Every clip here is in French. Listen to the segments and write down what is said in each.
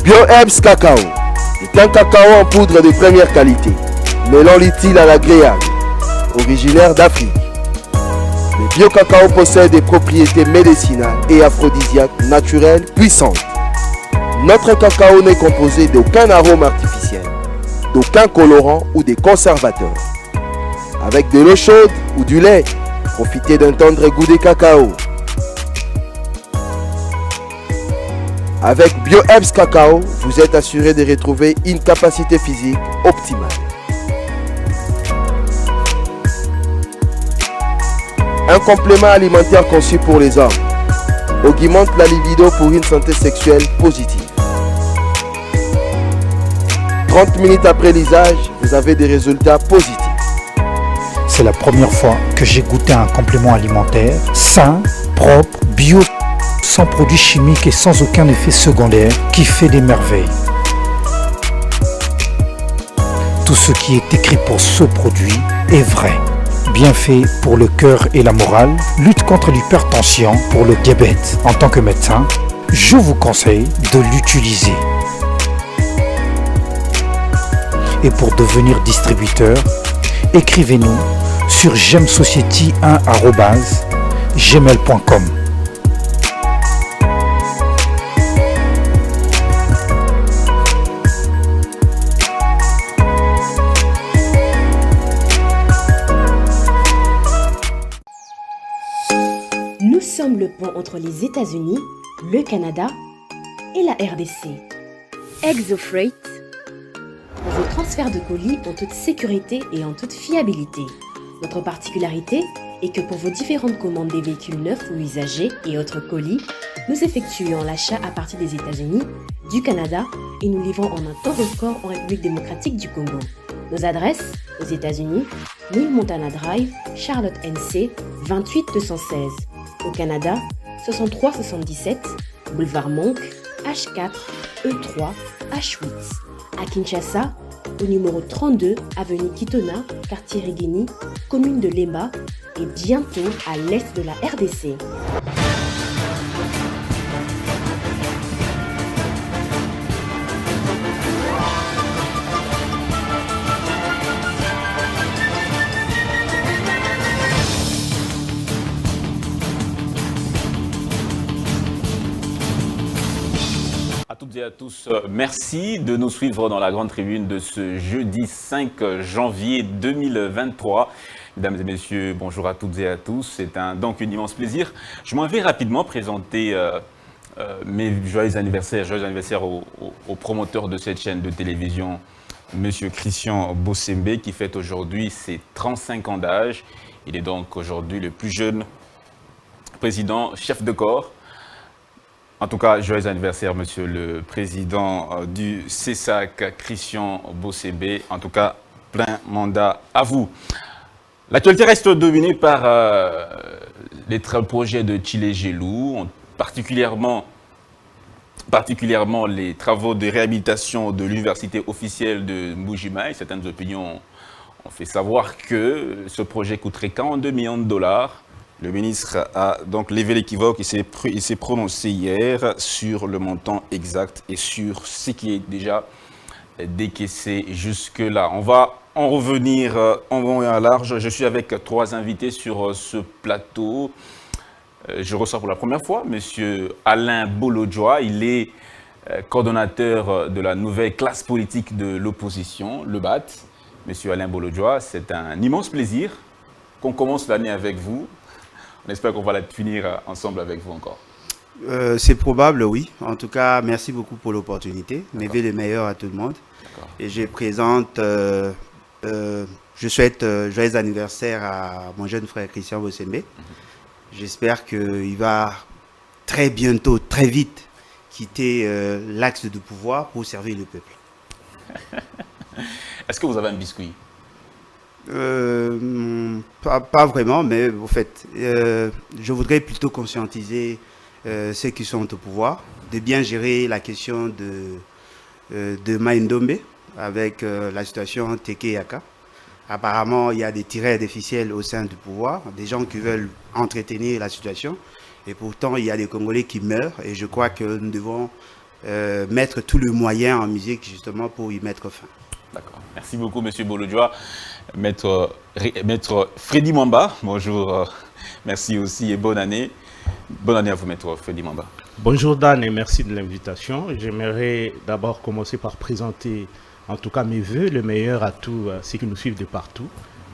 BioHerbs Cacao est un cacao en poudre de première qualité, mêlant l'utile à l'agréable, originaire d'Afrique. Le bio-cacao possède des propriétés médicinales et aphrodisiaques naturelles puissantes. Notre cacao n'est composé d'aucun arôme artificiel, d'aucun colorant ou des conservateurs. Avec de l'eau chaude ou du lait, profitez d'un tendre goût de cacao. Avec BioHerbs Cacao, vous êtes assuré de retrouver une capacité physique optimale. Un complément alimentaire conçu pour les hommes augmente la libido pour une santé sexuelle positive. 30 minutes après l'usage, vous avez des résultats positifs. C'est la première fois que j'ai goûté un complément alimentaire sain, propre, bio, sans produits chimiques et sans aucun effet secondaire qui fait des merveilles. Tout ce qui est écrit pour ce produit est vrai. Bien fait pour le cœur et la morale, lutte contre l'hypertension, pour le diabète. En tant que médecin, je vous conseille de l'utiliser. Et pour devenir distributeur, écrivez-nous sur gemsociety1@gmail.com. Nous sommes le pont entre les États-Unis, le Canada et la RDC. ExoFreight, pour vos transferts de colis en toute sécurité et en toute fiabilité. Notre particularité est que pour vos différentes commandes des véhicules neufs ou usagés et autres colis, nous effectuons l'achat à partir des États-Unis, du Canada et nous livrons en un temps record en République démocratique du Congo. Nos adresses aux États-Unis, 1000 Montana Drive, Charlotte NC, 28216. Au Canada, 6377, Boulevard Monk, H4, E3, H8. À Kinshasa, au numéro 32, avenue Kitona, quartier Rigini, commune de Lemba et bientôt à l'est de la RDC. À toutes et à tous, merci de nous suivre dans la grande tribune de ce jeudi 5 janvier 2023. Mesdames et messieurs, bonjour à toutes et à tous. C'est donc un immense plaisir. Je m'en vais rapidement présenter mes joyeux anniversaires au promoteur de cette chaîne de télévision, Monsieur Christian Bossembe, qui fête aujourd'hui ses 35 ans d'âge. Il est donc aujourd'hui le plus jeune président chef de corps. En tout cas, joyeux anniversaire, monsieur le président du CESAC, Christian Bossembe. En tout cas, plein mandat à vous. L'actualité reste dominée par les projets de Tshilé-Gelou, particulièrement les travaux de réhabilitation de l'université officielle de Mbuji-Mayi. Certaines opinions ont fait savoir que ce projet coûterait 42 millions de dollars. Le ministre a donc levé l'équivoque, il s'est prononcé hier sur le montant exact et sur ce qui est déjà décaissé jusque-là. On va en revenir en long et en large. Je suis avec trois invités sur ce plateau. Je reçois pour la première fois M. Alain Bolodjoa. Il est coordonnateur de la nouvelle classe politique de l'opposition, le BAT. M. Alain Bolodjoa, c'est un immense plaisir qu'on commence l'année avec vous. On espère qu'on va la finir ensemble avec vous encore. C'est probable, oui. En tout cas, merci beaucoup pour l'opportunité. Mes vœux les meilleurs à tout le monde. Et je présente, je souhaite joyeux anniversaire à mon jeune frère Christian Bossembe. J'espère qu'il va très bientôt, très vite, quitter l'axe de pouvoir pour servir le peuple. Est-ce que vous avez un biscuit? Pas vraiment, mais au fait, je voudrais plutôt conscientiser ceux qui sont au pouvoir de bien gérer la question de Maïndombe avec la situation Teke-Yaka. Apparemment, il y a des tirets des ficelles au sein du pouvoir, des gens qui veulent entretenir la situation, et pourtant, il y a des Congolais qui meurent, et je crois que nous devons mettre tout le moyen en musique justement pour y mettre fin. D'accord. Merci beaucoup, Monsieur Bolodjoa. Maître Freddy Mwamba, bonjour. Merci aussi et bonne année. Bonne année à vous, Maître Freddy Mwamba. Bonjour Dan et merci de l'invitation. J'aimerais d'abord commencer par présenter en tout cas mes voeux, le meilleur à tous ceux qui nous suivent de partout.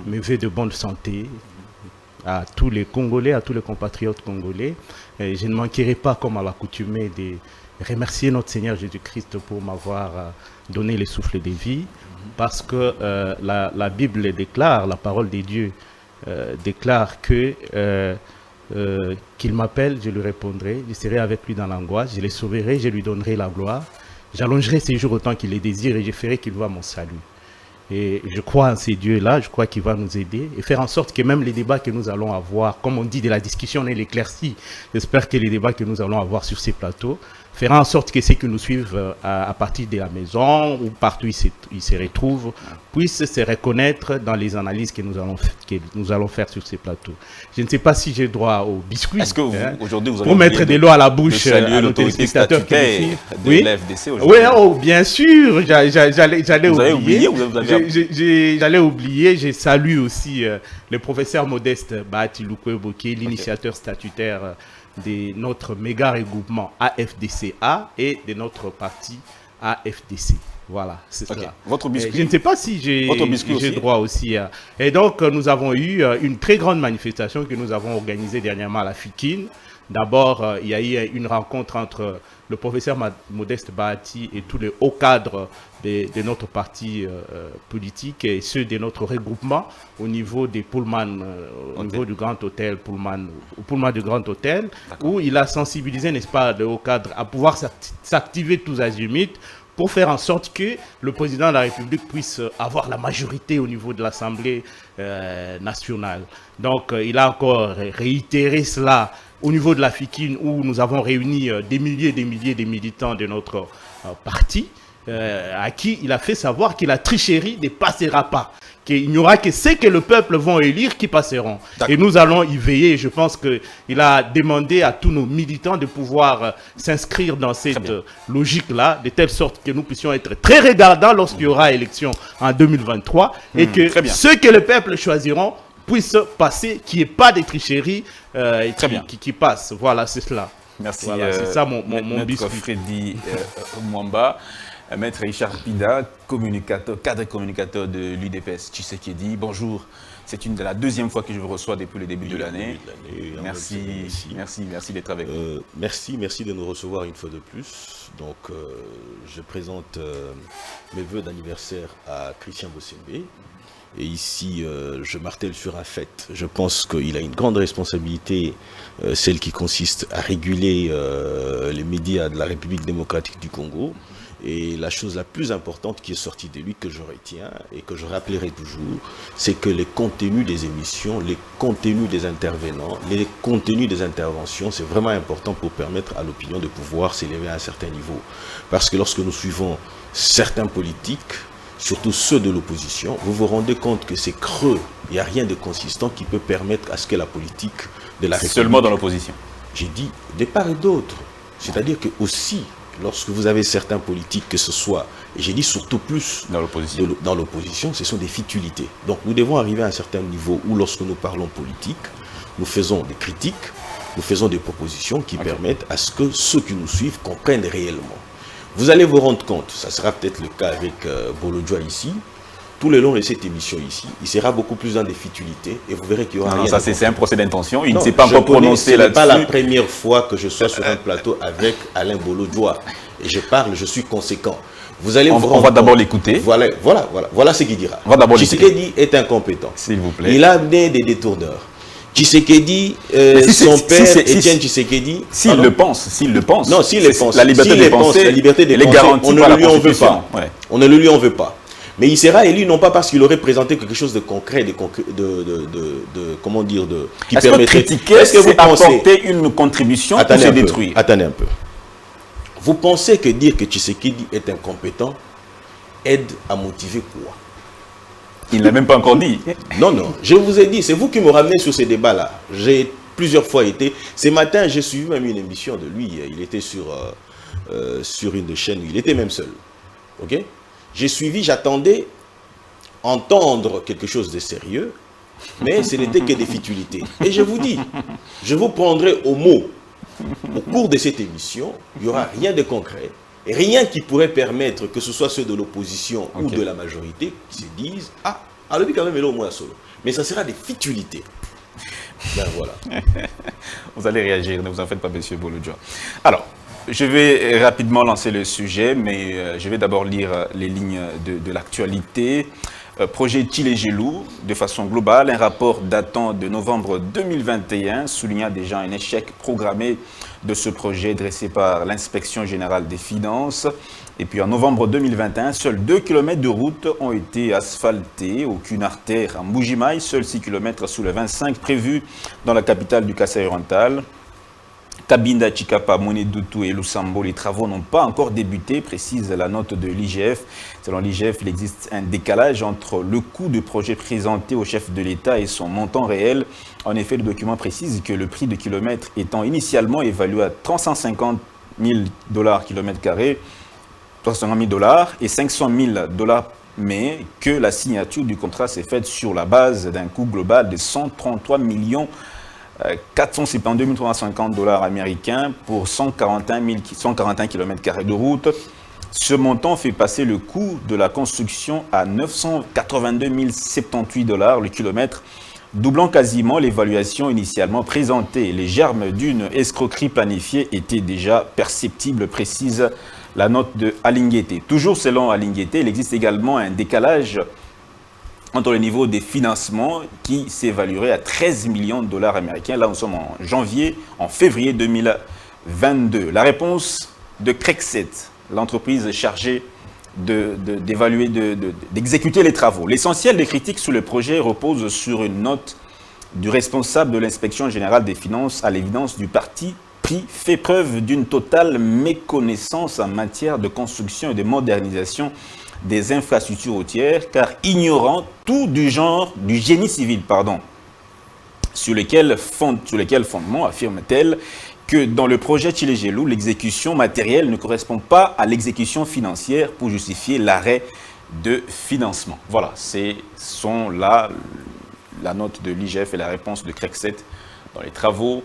Mes voeux de bonne santé à tous les Congolais, à tous les compatriotes congolais. Et je ne manquerai pas, comme à l'accoutumée, de remercier notre Seigneur Jésus-Christ pour m'avoir donné le souffle de vie. Parce que la Bible déclare, la parole de Dieu déclare que qu'il m'appelle, je lui répondrai, je serai avec lui dans l'angoisse, je le sauverai, je lui donnerai la gloire. J'allongerai ses jours autant qu'il les désire et je ferai qu'il voie mon salut. Et je crois en ces dieux-là, je crois qu'il va nous aider et faire en sorte que même les débats que nous allons avoir, comme on dit de la discussion, on est l'éclaircie. J'espère que les débats que nous allons avoir sur ces plateaux fera en sorte que ceux qui nous suivent à partir de la maison ou partout où ils se retrouvent puissent se reconnaître dans les analyses que nous allons faire sur ces plateaux. Je ne sais pas si j'ai droit au biscuit. Est-ce que aujourd'hui vous avez pour mettre de l'eau à la bouche à nos téléspectateurs qui nous suivent. Oui, l'FDC aujourd'hui. Oui, oh, bien sûr, j'allais oublier. J'allais oublier, je salue aussi le professeur Modeste Bahati Lukwebo, qui est l'initiateur statutaire de notre méga regroupement AFDCA et de notre parti AFDC. Voilà, c'est ça. Votre biscuit. Je ne sais pas si j'ai droit aussi. Et donc, nous avons eu une très grande manifestation que nous avons organisée dernièrement à la FIKIN. D'abord, il y a eu une rencontre entre le professeur Modeste Bahati et tous les hauts cadres de notre parti politique et ceux de notre regroupement au niveau des Pullman, au niveau du Grand Hôtel Pullman, au Pullman du Grand Hôtel, où il a sensibilisé, n'est-ce pas, les hauts cadres à pouvoir s'activer tous azimuts pour faire en sorte que le président de la République puisse avoir la majorité au niveau de l'Assemblée nationale. Donc, il a encore réitéré cela au niveau de la FIKIN, où nous avons réuni des milliers de militants de notre parti, à qui il a fait savoir que la tricherie ne passera pas, qu'il n'y aura que ceux que le peuple va élire qui passeront. Et nous allons y veiller. Je pense qu'il a demandé à tous nos militants de pouvoir s'inscrire dans cette logique-là, de telle sorte que nous puissions être très regardants lorsqu'il y aura élection en 2023, et que ceux que le peuple choisiront puissent passer, qu'il n'y ait pas de tricherie qui passe. Voilà, c'est cela. Merci. Voilà, c'est ça mon Maître Freddy Mwamba. Maître Richard Pida, cadre communicateur de l'UDPS Tshisekedi. Bonjour, c'est la deuxième fois que je vous reçois depuis le début de l'année. Merci d'être avec nous. Merci de nous recevoir une fois de plus. Donc, je présente mes vœux d'anniversaire à Christian Bossembe. Et ici, je martèle sur un fait. Je pense qu'il a une grande responsabilité, celle qui consiste à réguler les médias de la République démocratique du Congo. Et la chose la plus importante qui est sortie de lui, que je retiens et que je rappellerai toujours, c'est que les contenus des émissions, les contenus des intervenants, les contenus des interventions, c'est vraiment important pour permettre à l'opinion de pouvoir s'élever à un certain niveau. Parce que lorsque nous suivons certains politiques, surtout ceux de l'opposition, vous vous rendez compte que c'est creux, il n'y a rien de consistant qui peut permettre à ce que la politique de la République... Seulement dans l'opposition. J'ai dit de part et d'autre. C'est-à-dire que aussi, lorsque vous avez certains politiques, que ce soit, et j'ai dit surtout plus dans l'opposition, ce sont des futilités. Donc nous devons arriver à un certain niveau où lorsque nous parlons politique, nous faisons des critiques, nous faisons des propositions qui permettent à ce que ceux qui nous suivent comprennent réellement. Vous allez vous rendre compte, ça sera peut-être le cas avec Bolodjoa ici, tout le long de cette émission ici, il sera beaucoup plus dans des futilités et vous verrez qu'il y aura rien. Ça c'est un procès d'intention, il ne s'est pas encore prononcé là-dessus. Ce n'est pas la première fois que je sois sur un plateau avec Alain Bolodjoa et je parle, je suis conséquent. Vous allez on va d'abord l'écouter. Voilà ce qu'il dira. Tshisekedi est incompétent. S'il vous plaît. Il a amené des détourneurs. Tshisekedi, son père, Étienne Tshisekedi... S'il le pense. Non, s'il le pense. La liberté de penser, la liberté de penser, on ne le lui en veut pas. On ne le lui en veut pas. Mais il sera élu non pas parce qu'il aurait présenté quelque chose de concret, comment dire, qui permettrait... Est-ce que vous apportez une contribution pour se détruire? Attendez un peu. Vous pensez que dire que Tshisekedi est incompétent aide à motiver quoi? Il ne l'a même pas encore dit. Non, je vous ai dit, c'est vous qui me ramenez sur ces débats-là. J'ai plusieurs fois été... Ce matin, j'ai suivi même une émission de lui, il était sur sur une des chaînes. Il était même seul. Ok? J'ai suivi, j'attendais entendre quelque chose de sérieux, mais ce n'était que des futilités. Et je vous dis, je vous prendrai au mot. Au cours de cette émission, il n'y aura rien de concret, et rien qui pourrait permettre que ce soit ceux de l'opposition ou de la majorité qui se disent « Ah, alors lui quand même, il est au moins solo. » Mais ça sera des futilités. Ben voilà. Vous allez réagir, ne vous en faites pas, monsieur Bolodjoa. Alors, je vais rapidement lancer le sujet, mais je vais d'abord lire les lignes de l'actualité. Projet Tshilé-Gelou, de façon globale, un rapport datant de novembre 2021 soulignant déjà un échec programmé de ce projet dressé par l'Inspection générale des finances. Et puis en novembre 2021, seuls 2 km de route ont été asphaltés, aucune artère en Mbujimaï, seuls 6 km sous le 25 prévus dans la capitale du Kasaï oriental. Kabinda, Chikapa, Monédoutou et Lusambo, les travaux n'ont pas encore débuté, précise la note de l'IGF. Selon l'IGF, il existe un décalage entre le coût du projet présenté au chef de l'État et son montant réel. En effet, le document précise que le prix de kilomètre étant initialement évalué à 350 000 $ kilomètre carré, 350 000 $ et 500 000 $, mais que la signature du contrat s'est faite sur la base d'un coût global de 133 472 350 $ américains pour 141 km² de route. Ce montant fait passer le coût de la construction à 982 078 $ le kilomètre, doublant quasiment l'évaluation initialement présentée. Les germes d'une escroquerie planifiée étaient déjà perceptibles, précise la note de Alingueté. Toujours selon Alingueté, il existe également un décalage entre le niveau des financements qui s'évaluerait à 13 millions de $ américains. Là, nous sommes en février 2022. La réponse de Crexet, l'entreprise chargée d'évaluer, d'exécuter les travaux. L'essentiel des critiques sur le projet repose sur une note du responsable de l'Inspection générale des finances, à l'évidence du parti pris, fait preuve d'une totale méconnaissance en matière de construction et de modernisation des infrastructures routières, car ignorant tout du génie civil, sur lequel fondement affirme-t-elle que dans le projet Tshilé-Gelou, l'exécution matérielle ne correspond pas à l'exécution financière pour justifier l'arrêt de financement. Voilà, sont là la note de l'IGF et la réponse de Crexet dans les travaux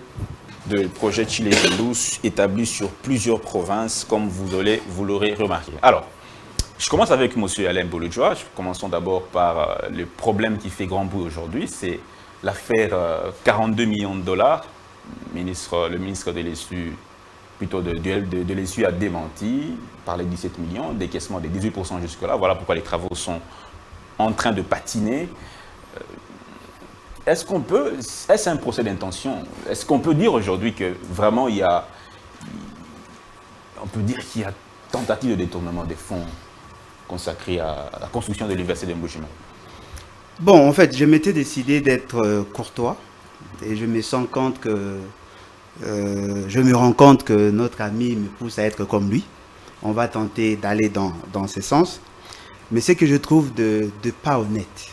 du projet Tshilé-Gelou établi sur plusieurs provinces, comme vous l'aurez remarqué. Alors, je commence avec M. Alain Bolodjoa. Commençons d'abord par le problème qui fait grand bruit aujourd'hui. C'est l'affaire 42 millions de $. Le ministre de l'Essu, de l'Essu a démenti, parlait de 17 millions, décaissement de 18% jusque-là. Voilà pourquoi les travaux sont en train de patiner. Est-ce un procès d'intention? Est-ce qu'on peut dire aujourd'hui que vraiment on peut dire qu'il y a tentative de détournement des fonds consacré à la construction de l'université de Mbujimaï? Bon, en fait, je m'étais décidé d'être courtois et je me rends compte que notre ami me pousse à être comme lui. On va tenter d'aller dans ce sens. Mais ce que je trouve de pas honnête,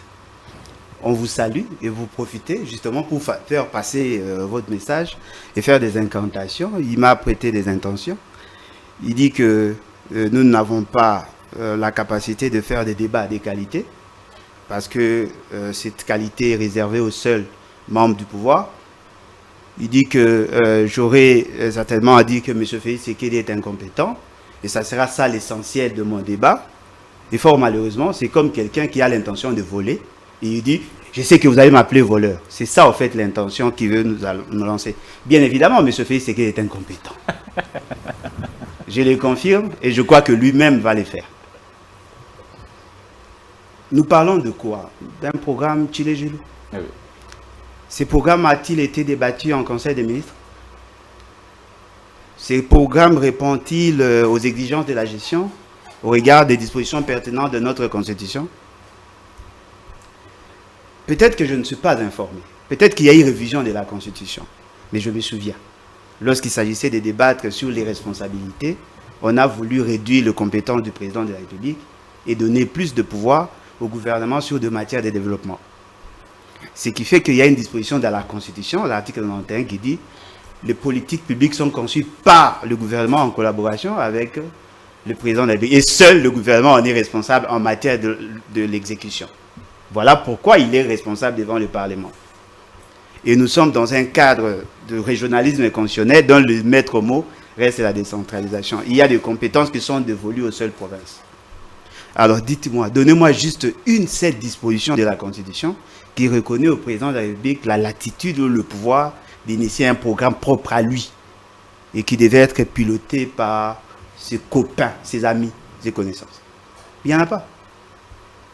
on vous salue et vous profitez justement pour faire passer votre message et faire des incantations. Il m'a prêté des intentions. Il dit que nous n'avons pas la capacité de faire des débats de qualité, parce que cette qualité est réservée aux seuls membres du pouvoir. Il dit que j'aurais certainement à dire que M. Félix Tshisekedi est incompétent, et ça sera ça l'essentiel de mon débat. Et fort malheureusement, c'est comme quelqu'un qui a l'intention de voler, et il dit « Je sais que vous allez m'appeler voleur ». C'est ça, en fait, l'intention qu'il veut nous lancer. Bien évidemment, M. Félix Tshisekedi est incompétent. Je le confirme, et je crois que lui-même va le faire. Nous parlons de quoi? D'un programme Tshilé-Gelou. Oui. Ce programme a-t-il été débattu en Conseil des ministres? Ce programme répond-il aux exigences de la gestion au regard des dispositions pertinentes de notre Constitution? Peut-être que je ne suis pas informé. Peut-être qu'il y a eu révision de la Constitution. Mais je me souviens, lorsqu'il s'agissait de débattre sur les responsabilités, on a voulu réduire les compétences du président de la République et donner plus de pouvoir au gouvernement sur des matières de développement. Ce qui fait qu'il y a une disposition dans la Constitution, l'article 91, qui dit les politiques publiques sont conçues par le gouvernement en collaboration avec le président de la République. Et seul le gouvernement en est responsable en matière de l'exécution. Voilà pourquoi il est responsable devant le Parlement. Et nous sommes dans un cadre de régionalisme constitutionnel dont le maître mot reste la décentralisation. Il y a des compétences qui sont dévolues aux seules provinces. Alors dites-moi, donnez-moi juste une seule disposition de la Constitution qui reconnaît au président de la République la latitude ou le pouvoir d'initier un programme propre à lui et qui devait être piloté par ses copains, ses amis, ses connaissances. Il n'y en a pas.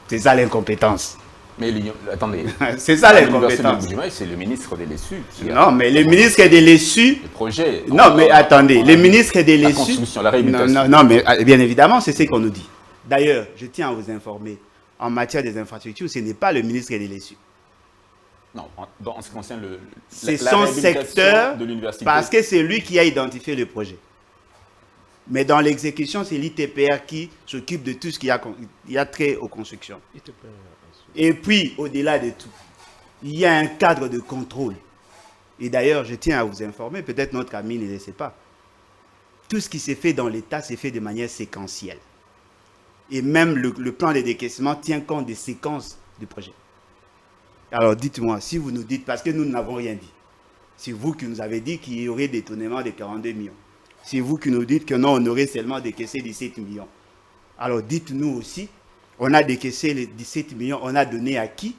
C'est ça l'incompétence. Mais attendez, c'est ça l'incompétence. C'est le ministre de l'ESU. Non, mais le ministre de l'ESU. Le projet. Non, mais attendez, le ministre de l'ESU. La construction, la réhabilitation. Non, mais bien évidemment, c'est ce qu'on nous dit. D'ailleurs, je tiens à vous informer, en matière des infrastructures, ce n'est pas le ministre de l'ESU. Non, en ce qui concerne c'est son secteur, de l'université. Parce que c'est lui qui a identifié le projet. Mais dans l'exécution, c'est l'ITPR qui s'occupe de tout ce qui a trait aux constructions. Et puis, au-delà de tout, il y a un cadre de contrôle. Et d'ailleurs, je tiens à vous informer, peut-être notre ami ne le sait pas. Tout ce qui s'est fait dans l'État s'est fait de manière séquentielle. Et même le plan de décaissement tient compte des séquences du projet. Alors dites-moi, si vous nous dites, parce que nous n'avons rien dit, c'est vous qui nous avez dit qu'il y aurait détournement de 42 millions. C'est vous qui nous dites que non, on aurait seulement décaissé 17 millions. Alors dites-nous aussi, on a décaissé les 17 millions, on a donné à qui?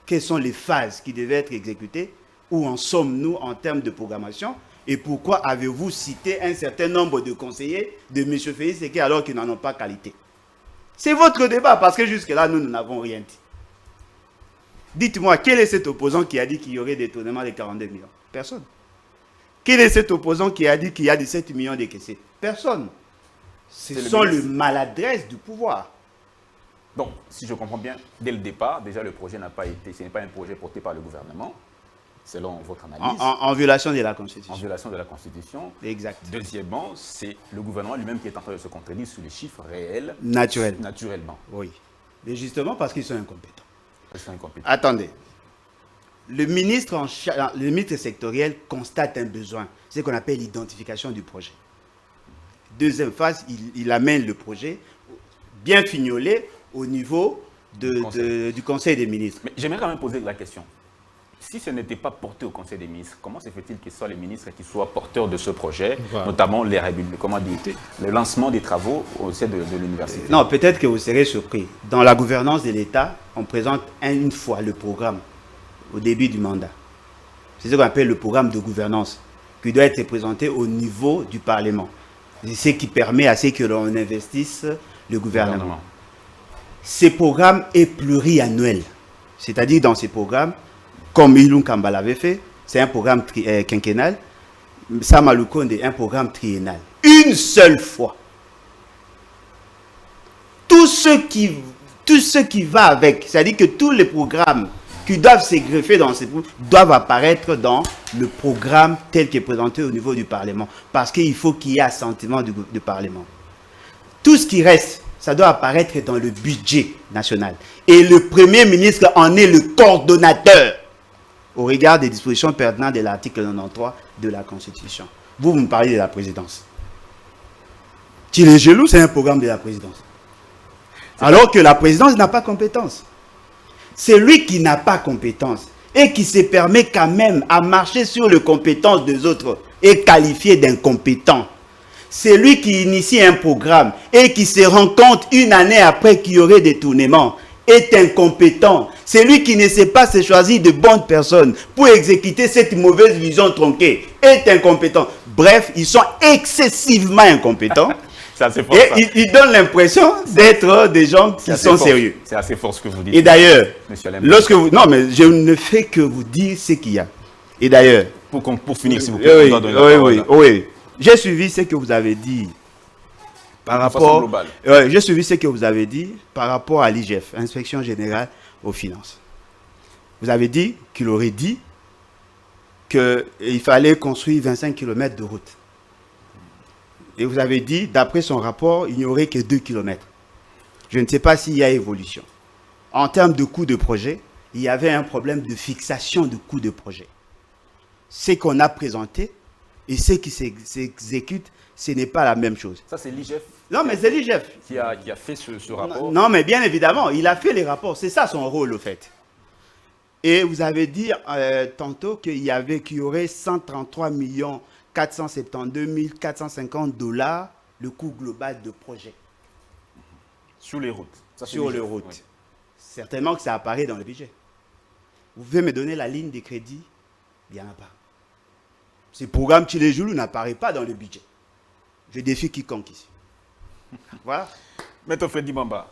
Quelles sont les phases qui devaient être exécutées? Où en sommes-nous en termes de programmation? Et pourquoi avez-vous cité un certain nombre de conseillers de M. Félix Séké alors qu'ils n'en ont pas qualité? C'est votre débat, parce que jusque-là, nous n'avons rien dit. Dites-moi, quel est cet opposant qui a dit qu'il y aurait détournement de 42 millions? Personne. Quel est cet opposant qui a dit qu'il y a 17 millions décaissés? Personne. Ce sont les maladresses du pouvoir. Donc, si je comprends bien, dès le départ, déjà le projet n'a pas été, ce n'est pas un projet porté par le gouvernement, selon votre analyse. En violation de la Constitution. En violation de la Constitution. Exact. Deuxièmement, c'est le gouvernement lui-même qui est en train de se contredire sur les chiffres réels. Naturellement. Oui. Mais justement parce qu'ils sont incompétents. Ils sont incompétents. Attendez. Le ministre sectoriel constate un besoin, c'est ce qu'on appelle l'identification du projet. Deuxième phase, il amène le projet bien fignolé au niveau du Conseil des ministres. Mais j'aimerais quand même poser la question. Si ce n'était pas porté au Conseil des ministres, comment se fait-il que ce soit les ministres qui soient porteurs de ce projet, notamment le lancement des travaux au sein de l'université? Non, peut-être que vous serez surpris. Dans la gouvernance de l'État, on présente une fois le programme au début du mandat. C'est ce qu'on appelle le programme de gouvernance, qui doit être présenté au niveau du Parlement. C'est ce qui permet à ce que l'on investisse le gouvernement. Ce programme est pluriannuel. C'est-à-dire dans ces programmes, comme Ilun Kamba l'avait fait, c'est un programme quinquennal. Sama Lukonde, un programme triennal. Une seule fois. Tout ce qui va avec, c'est-à-dire que tous les programmes qui doivent se greffer dans ces programmes doivent apparaître dans le programme tel qu'il est présenté au niveau du Parlement. Parce qu'il faut qu'il y ait assentiment du Parlement. Tout ce qui reste, ça doit apparaître dans le budget national. Et le Premier ministre en est le coordonnateur au regard des dispositions pertinentes de l'article 93 de la Constitution. Vous me parlez de la présidence. Thierry Gelou, c'est un programme de la présidence. Alors que la présidence n'a pas compétence. C'est lui qui n'a pas compétence et qui se permet quand même à marcher sur les compétences des autres et qualifié d'incompétent. C'est lui qui initie un programme et qui se rend compte une année après qu'il y aurait détournement, est incompétent. C'est lui qui ne sait pas se choisir de bonnes personnes pour exécuter cette mauvaise vision tronquée, est incompétent. Bref, ils sont excessivement incompétents. Fort, et ils donnent l'impression d'être des gens qui sont sérieux. C'est assez fort ce que vous dites. Et d'ailleurs, non, mais je ne fais que vous dire ce qu'il y a. Et d'ailleurs, pour finir, s'il vous plaît, oui. J'ai suivi ce que vous avez dit par rapport. J'ai suivi ce que vous avez dit par rapport à l'IGF, Inspection Générale aux Finances. Vous avez dit qu'il aurait dit qu'il fallait construire 25 km de route. Et vous avez dit, d'après son rapport, il n'y aurait que 2 km. Je ne sais pas s'il y a évolution. En termes de coût de projet, il y avait un problème de fixation de coût de projet. Ce qu'on a présenté et ce qui s'exécute, ce n'est pas la même chose. Ça, c'est l'IGF. Non, mais c'est l'IGF qui a fait ce rapport. Non, mais bien évidemment, il a fait les rapports. C'est ça son rôle, au fait. Et vous avez dit tantôt qu'il y aurait 133 472 450 $ le coût global de projet. Sur les routes. Ça, sur les routes. Oui. Certainement que ça apparaît dans le budget. Vous pouvez me donner la ligne des crédits? Il n'y en a pas. Ce programme Tchilejoulou n'apparaît pas dans le budget. Je défie quiconque ici. Voilà. Maître Freddy Bamba,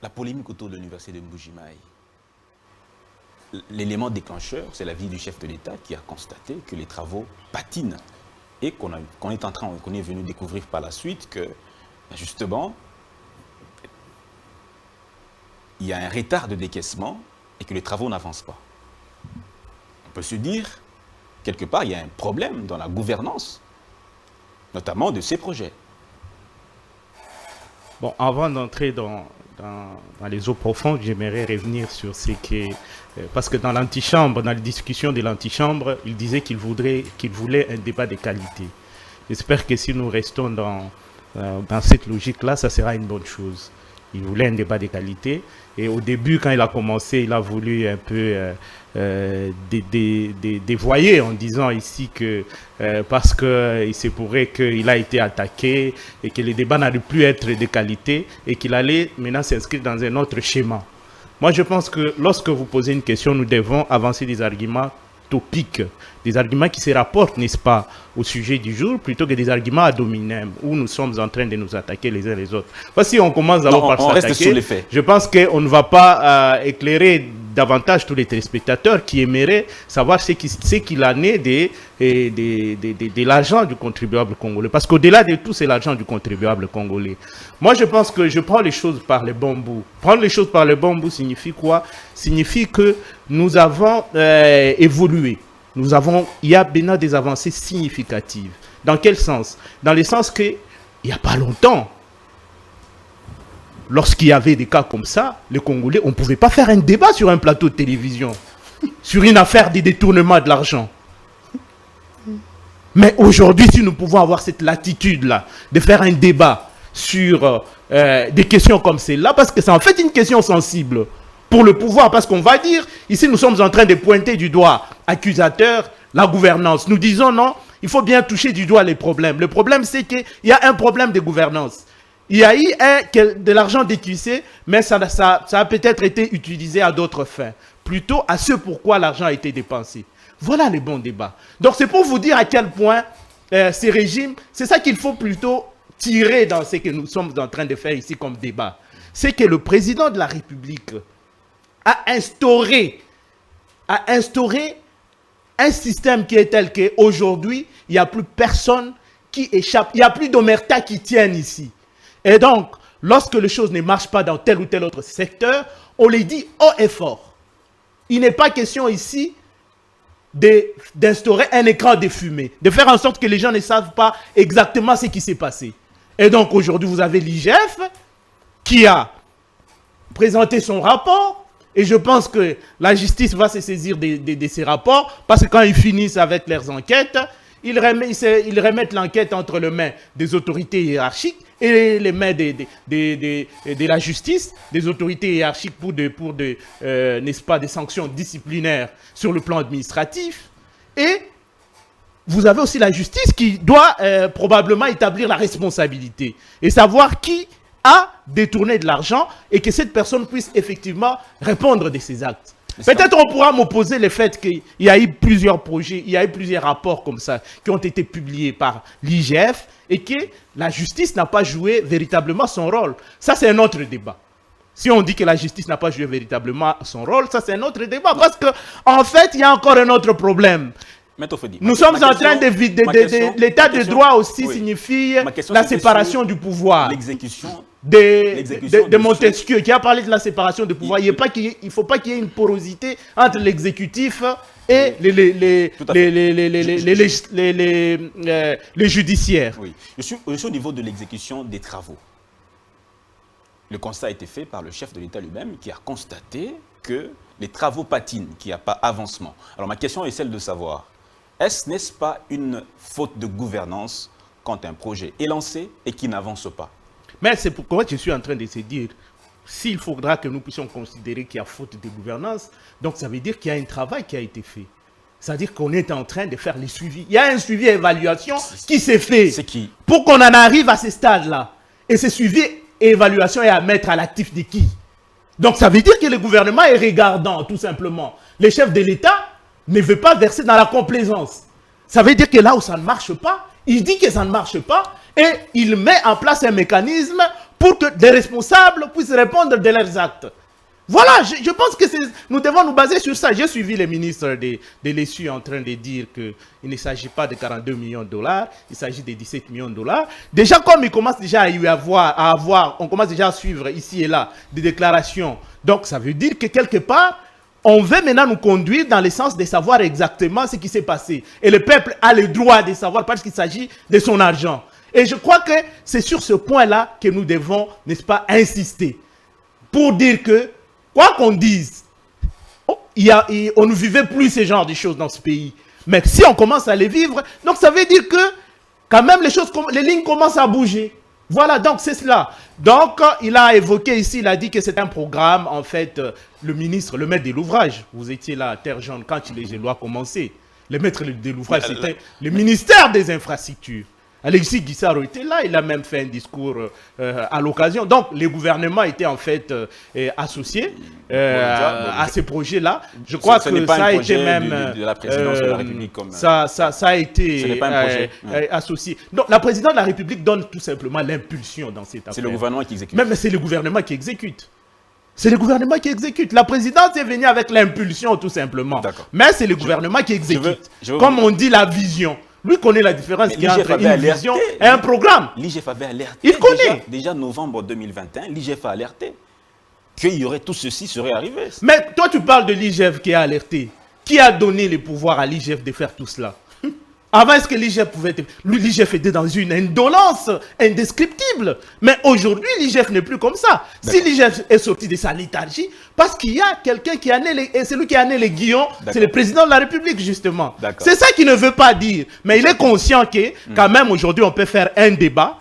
la polémique autour de l'université de Mbujimaï, l'élément déclencheur, c'est la vie du chef de l'État qui a constaté que les travaux patinent et qu'on est venu découvrir par la suite que, justement, il y a un retard de décaissement et que les travaux n'avancent pas. On peut se dire, quelque part, il y a un problème dans la gouvernance, notamment de ces projets. Bon, avant d'entrer dans les eaux profondes, j'aimerais revenir sur ce qui est... Parce que dans l'antichambre, dans les discussions de l'antichambre, il disait qu'il voulait un débat de qualité. J'espère que si nous restons dans cette logique-là, ça sera une bonne chose. Il voulait un débat de qualité. Et au début, quand il a commencé, il a voulu un peu dévoyer en disant ici que parce qu'il se pourrait qu'il a été attaqué et que les débats n'allaient plus être de qualité et qu'il allait maintenant s'inscrire dans un autre schéma. Moi, je pense que lorsque vous posez une question, nous devons avancer des arguments topiques, des arguments qui se rapportent, n'est-ce pas, au sujet du jour, plutôt que des arguments ad hominem, où nous sommes en train de nous attaquer les uns les autres. Parce que si on commence d'abord par s'attaquer, je pense qu'on ne va pas éclairer davantage tous les téléspectateurs qui aimeraient savoir ce qu'il en est de l'argent du contribuable congolais. Parce qu'au-delà de tout, c'est l'argent du contribuable congolais. Moi, je pense que je prends les choses par les bons bouts. Prendre les choses par les bons bouts signifie quoi? Signifie que nous avons évolué. Il y a maintenant des avancées significatives. Dans quel sens? Dans le sens qu'il n'y a pas longtemps, lorsqu'il y avait des cas comme ça, les Congolais, on ne pouvait pas faire un débat sur un plateau de télévision, sur une affaire de détournement de l'argent. Mais aujourd'hui, si nous pouvons avoir cette latitude-là, de faire un débat sur des questions comme celle-là, parce que c'est en fait une question sensible pour le pouvoir, parce qu'on va dire, ici nous sommes en train de pointer du doigt accusateur la gouvernance. Nous disons non, il faut bien toucher du doigt les problèmes. Le problème, c'est qu'il y a un problème de gouvernance. Il y a eu de l'argent décuissé, mais ça a peut-être été utilisé à d'autres fins. Plutôt à ce pourquoi l'argent a été dépensé. Voilà les bons débats. Donc c'est pour vous dire à quel point ces régimes, c'est ça qu'il faut plutôt tirer dans ce que nous sommes en train de faire ici comme débat. C'est que le président de la République a instauré un système qui est tel qu'aujourd'hui, il n'y a plus personne qui échappe. Il n'y a plus d'omerta qui tienne ici. Et donc, lorsque les choses ne marchent pas dans tel ou tel autre secteur, on les dit haut et fort. Il n'est pas question ici d'instaurer un écran de fumée, de faire en sorte que les gens ne savent pas exactement ce qui s'est passé. Et donc, aujourd'hui, vous avez l'IGF qui a présenté son rapport. Et je pense que la justice va se saisir de ces rapports parce que quand ils finissent avec leurs enquêtes, ils remettent l'enquête entre les mains des autorités hiérarchiques et les mains de la justice, des autorités hiérarchiques n'est-ce pas, des sanctions disciplinaires sur le plan administratif. Et vous avez aussi la justice qui doit probablement établir la responsabilité et savoir qui a détourné de l'argent et que cette personne puisse effectivement répondre de ses actes. Peut-être on pourra m'opposer le fait qu'il y a eu plusieurs projets, il y a eu plusieurs rapports comme ça qui ont été publiés par l'IGF et que la justice n'a pas joué véritablement son rôle. Ça, c'est un autre débat. Si on dit que la justice n'a pas joué véritablement son rôle, ça, c'est un autre débat. Parce qu'en fait, il y a encore un autre problème. Nous sommes en train de... L'état de droit aussi signifie la séparation du pouvoir. L'exécution de Montesquieu, qui a parlé de la séparation du pouvoir. Il ne faut pas qu'il y ait une porosité entre l'exécutif et les judiciaires. Oui. Je suis au niveau de l'exécution des travaux. Le constat a été fait par le chef de l'État lui-même qui a constaté que les travaux patinent, qu'il n'y a pas avancement. Alors ma question est celle de savoir, n'est-ce pas une faute de gouvernance quand un projet est lancé et qui n'avance pas? Mais c'est pourquoi je suis en train de se dire, s'il faudra que nous puissions considérer qu'il y a faute de gouvernance, donc ça veut dire qu'il y a un travail qui a été fait. C'est-à-dire qu'on est en train de faire les suivis. Il y a un suivi et évaluation qui s'est fait. C'est qui? Pour qu'on en arrive à ce stade-là. Et ce suivi et évaluation est à mettre à l'actif de qui? Donc ça veut dire que le gouvernement est regardant, tout simplement. Le chef de l'État ne veut pas verser dans la complaisance. Ça veut dire que là où ça ne marche pas, il dit que ça ne marche pas et il met en place un mécanisme pour que des responsables puissent répondre de leurs actes. Voilà, je pense que nous devons nous baser sur ça. J'ai suivi les ministres de l'ESU en train de dire qu'il ne s'agit pas de 42 millions de dollars, il s'agit de 17 millions de dollars. Déjà, comme il commence déjà on commence déjà à suivre ici et là des déclarations. Donc, ça veut dire que quelque part, on veut maintenant nous conduire dans le sens de savoir exactement ce qui s'est passé. Et le peuple a le droit de savoir parce qu'il s'agit de son argent. Et je crois que c'est sur ce point-là que nous devons, n'est-ce pas, insister. Pour dire que, quoi qu'on dise, on ne vivait plus ce genre de choses dans ce pays. Mais si on commence à les vivre, donc ça veut dire que quand même les lignes commencent à bouger. Voilà, donc c'est cela. Donc, il a évoqué ici, il a dit que c'est un programme, en fait, le ministre, le maître de l'ouvrage, vous étiez là, Terre Jaune, quand les lois commençaient. Le maître de l'ouvrage, c'était le ministère des Infrastructures. Alexis Guissaro était là, il a même fait un discours à l'occasion. Donc, le gouvernement était en fait associé à ces projets-là. Je crois que ça a été même... de la présidence de la République comme... Ça a été ce n'est pas un projet. associé. Donc, la présidence de la République donne tout simplement l'impulsion dans cette affaire. C'est le gouvernement qui exécute. Mais c'est le gouvernement qui exécute. C'est le gouvernement qui exécute. La présidence est venue avec l'impulsion, tout simplement. Mais c'est le gouvernement qui exécute. Comme on dit, la vision. Lui connaît la différence qu'il y a entre une vision et un programme. L'IGF avait alerté. Il connaît. Déjà novembre 2021, l'IGF a alerté qu'il y aurait tout ceci serait arrivé. Mais toi, tu parles de l'IGF qui a alerté. Qui a donné le pouvoir à l'IGF de faire tout cela? Avant, est-ce que l'IGF pouvait être... L'IGF était dans une indolence indescriptible. Mais aujourd'hui, l'IGF n'est plus comme ça. Si l'IGF est sorti de sa léthargie, parce qu'il y a quelqu'un qui a né, et celui qui a né les guillons, c'est le président de la République, justement. C'est ça qu'il ne veut pas dire. Mais il est conscient que, quand même, aujourd'hui, on peut faire un débat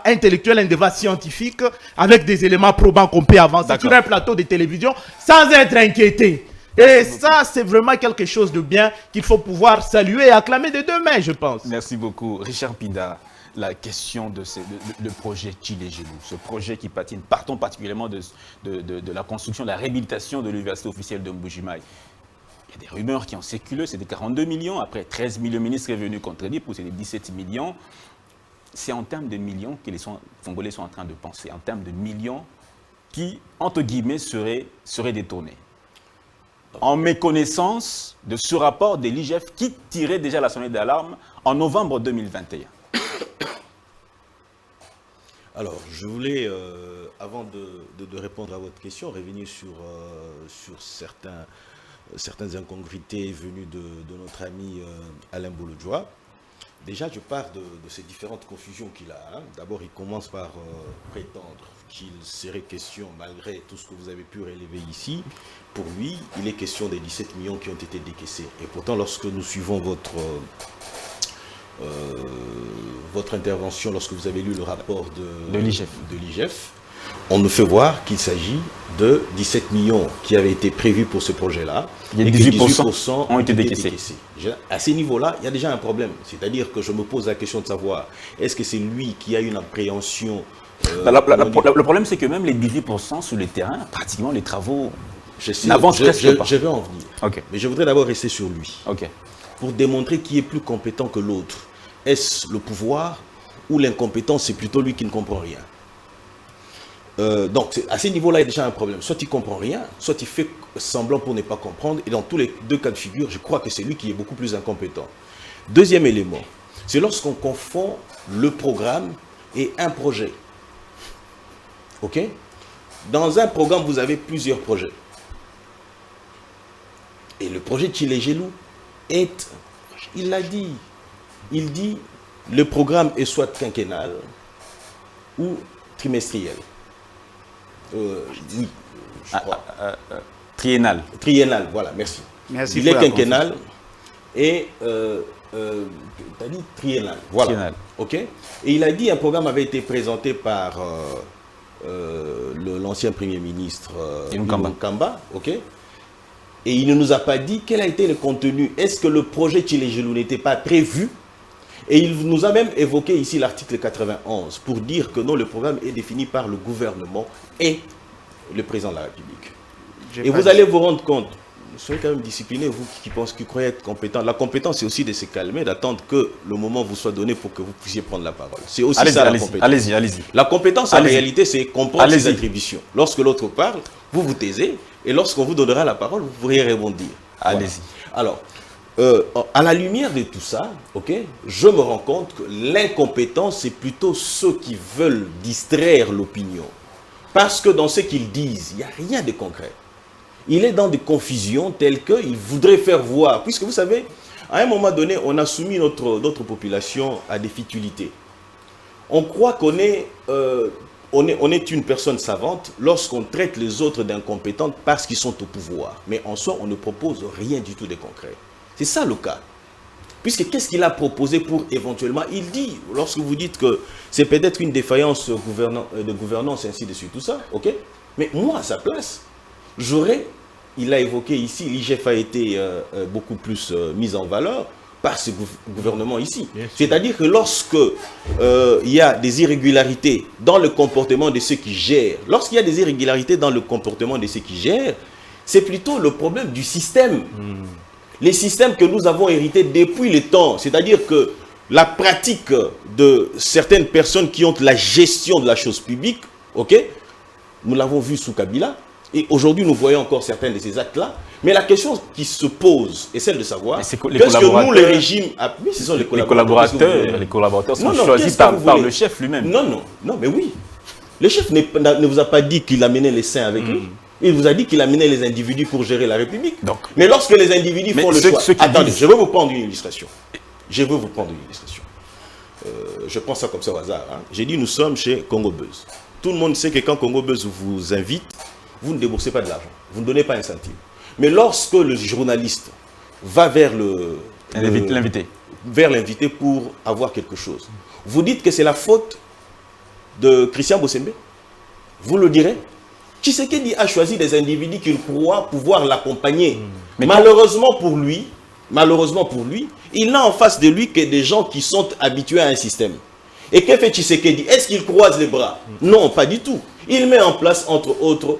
intellectuel, un débat scientifique, avec des éléments probants qu'on peut avancer sur un plateau de télévision, sans être inquiété. Et ça, c'est vraiment quelque chose de bien qu'il faut pouvoir saluer et acclamer de deux mains, je pense. Merci beaucoup. Richard Pinda, la question de le projet Tchilé-Gelou, ce projet qui patine, partons particulièrement de la construction, de la réhabilitation de l'université officielle de Mbujimaï. Il y a des rumeurs qui ont circulé, c'était 42 millions, après 13 millions, le ministre est venu contredire, pour c'est des 17 millions. C'est en termes de millions que les Congolais sont en train de penser, en termes de millions qui, entre guillemets, seraient détournés. En méconnaissance de ce rapport de l'IGF qui tirait déjà la sonnette d'alarme en novembre 2021. Alors, je voulais, avant de répondre à votre question, revenir sur certaines incongruités venues de notre ami Alain Bolodjoa. Déjà, je pars de ces différentes confusions qu'il a. Hein. D'abord, il commence par prétendre qu'il serait question, malgré tout ce que vous avez pu relever ici, pour lui, il est question des 17 millions qui ont été décaissés. Et pourtant, lorsque nous suivons votre intervention, lorsque vous avez lu le rapport de l'IGF, on nous fait voir qu'il s'agit de 17 millions qui avaient été prévus pour ce projet-là. Et 18% ont été décaissés. À ce niveau-là, il y a déjà un problème. C'est-à-dire que je me pose la question de savoir, est-ce que c'est lui qui a une appréhension le problème, c'est que même les 18% sur le terrain, pratiquement les travaux n'avancent presque pas. Je vais en venir. Okay. Mais je voudrais d'abord rester sur lui. Okay. Pour démontrer qui est plus compétent que l'autre. Est-ce le pouvoir ou l'incompétence, c'est plutôt lui qui ne comprend rien. Donc, à ce niveau-là, il y a déjà un problème. Soit il ne comprend rien, soit il fait semblant pour ne pas comprendre. Et dans tous les deux cas de figure, je crois que c'est lui qui est beaucoup plus incompétent. Deuxième élément, c'est lorsqu'on confond le programme et un projet. OK? Dans un programme, vous avez plusieurs projets. Et le projet Tchilé-Gelou est, il l'a dit, il dit, le programme est soit quinquennal ou trimestriel. Oui, je crois. Triennal. Triennal, voilà, merci. Merci Il est pour la quinquennal et tu as dit triennal. Voilà. Triennal. OK. Et il a dit un programme avait été présenté par l'ancien Premier ministre Kamba. OK. Et il ne nous a pas dit quel a été le contenu. Est-ce que le projet Tchilégelou n'était pas prévu? Et il nous a même évoqué ici l'article 91 pour dire que non, le programme est défini par le gouvernement et le président de la République. Et vous allez vous rendre compte, soyez quand même discipliné, vous qui croyez être compétent. La compétence, c'est aussi de se calmer, d'attendre que le moment vous soit donné pour que vous puissiez prendre la parole. C'est aussi ça la compétence. Allez-y. La compétence, en réalité, c'est comprendre ses attributions. Lorsque l'autre parle, vous vous taisez, et lorsqu'on vous donnera la parole, vous pourrez rebondir. Allez-y. Voilà. Alors, à la lumière de tout ça, je me rends compte que l'incompétence, c'est plutôt ceux qui veulent distraire l'opinion. Parce que dans ce qu'ils disent, il n'y a rien de concret. Il est dans des confusions telles qu'il voudrait faire voir. Puisque vous savez, à un moment donné, on a soumis notre population à des futilités. On croit qu'on est une personne savante lorsqu'on traite les autres d'incompétentes parce qu'ils sont au pouvoir. Mais en soi, on ne propose rien du tout de concret. C'est ça le cas. Puisque qu'est-ce qu'il a proposé pour éventuellement... Il dit, lorsque vous dites que c'est peut-être une défaillance de gouvernance, ainsi de suite, tout ça, ok? Mais moi, à sa place, il a évoqué ici, l'IGF a été beaucoup plus mise en valeur par ce gouvernement ici. C'est-à-dire que lorsque il y a des irrégularités dans le comportement de ceux qui gèrent, lorsqu'il y a des irrégularités dans le comportement de ceux qui gèrent, c'est plutôt le problème du système. Les systèmes que nous avons hérités depuis le temps, c'est-à-dire que la pratique de certaines personnes qui ont la gestion de la chose publique, nous l'avons vu sous Kabila, et aujourd'hui nous voyons encore certains de ces actes-là, mais la question qui se pose est celle de savoir, qu'est-ce que nous, les régimes... Oui, ce sont les collaborateurs sont choisis par le chef lui-même. Non, mais oui. Le chef ne vous a pas dit qu'il amenait les saints avec lui. Il vous a dit qu'il amenait les individus pour gérer la République. Mais lorsque les individus font le choix... Attendez, je vais vous prendre une illustration. Je prends ça comme ça au hasard. J'ai dit, nous sommes chez Congo Buzz. Tout le monde sait que quand Congo Buzz vous invite, vous ne déboursez pas de l'argent. Vous ne donnez pas un centime. Mais lorsque le journaliste va vers l'invité pour avoir quelque chose, vous dites que c'est la faute de Christian Bossembe. Vous le direz. Tshisekedi a choisi des individus qu'il croit pouvoir l'accompagner. Malheureusement pour lui, il n'a en face de lui que des gens qui sont habitués à un système. Et que fait Tshisekedi? Est-ce qu'il croise les bras? Non, pas du tout. Il met en place, entre autres,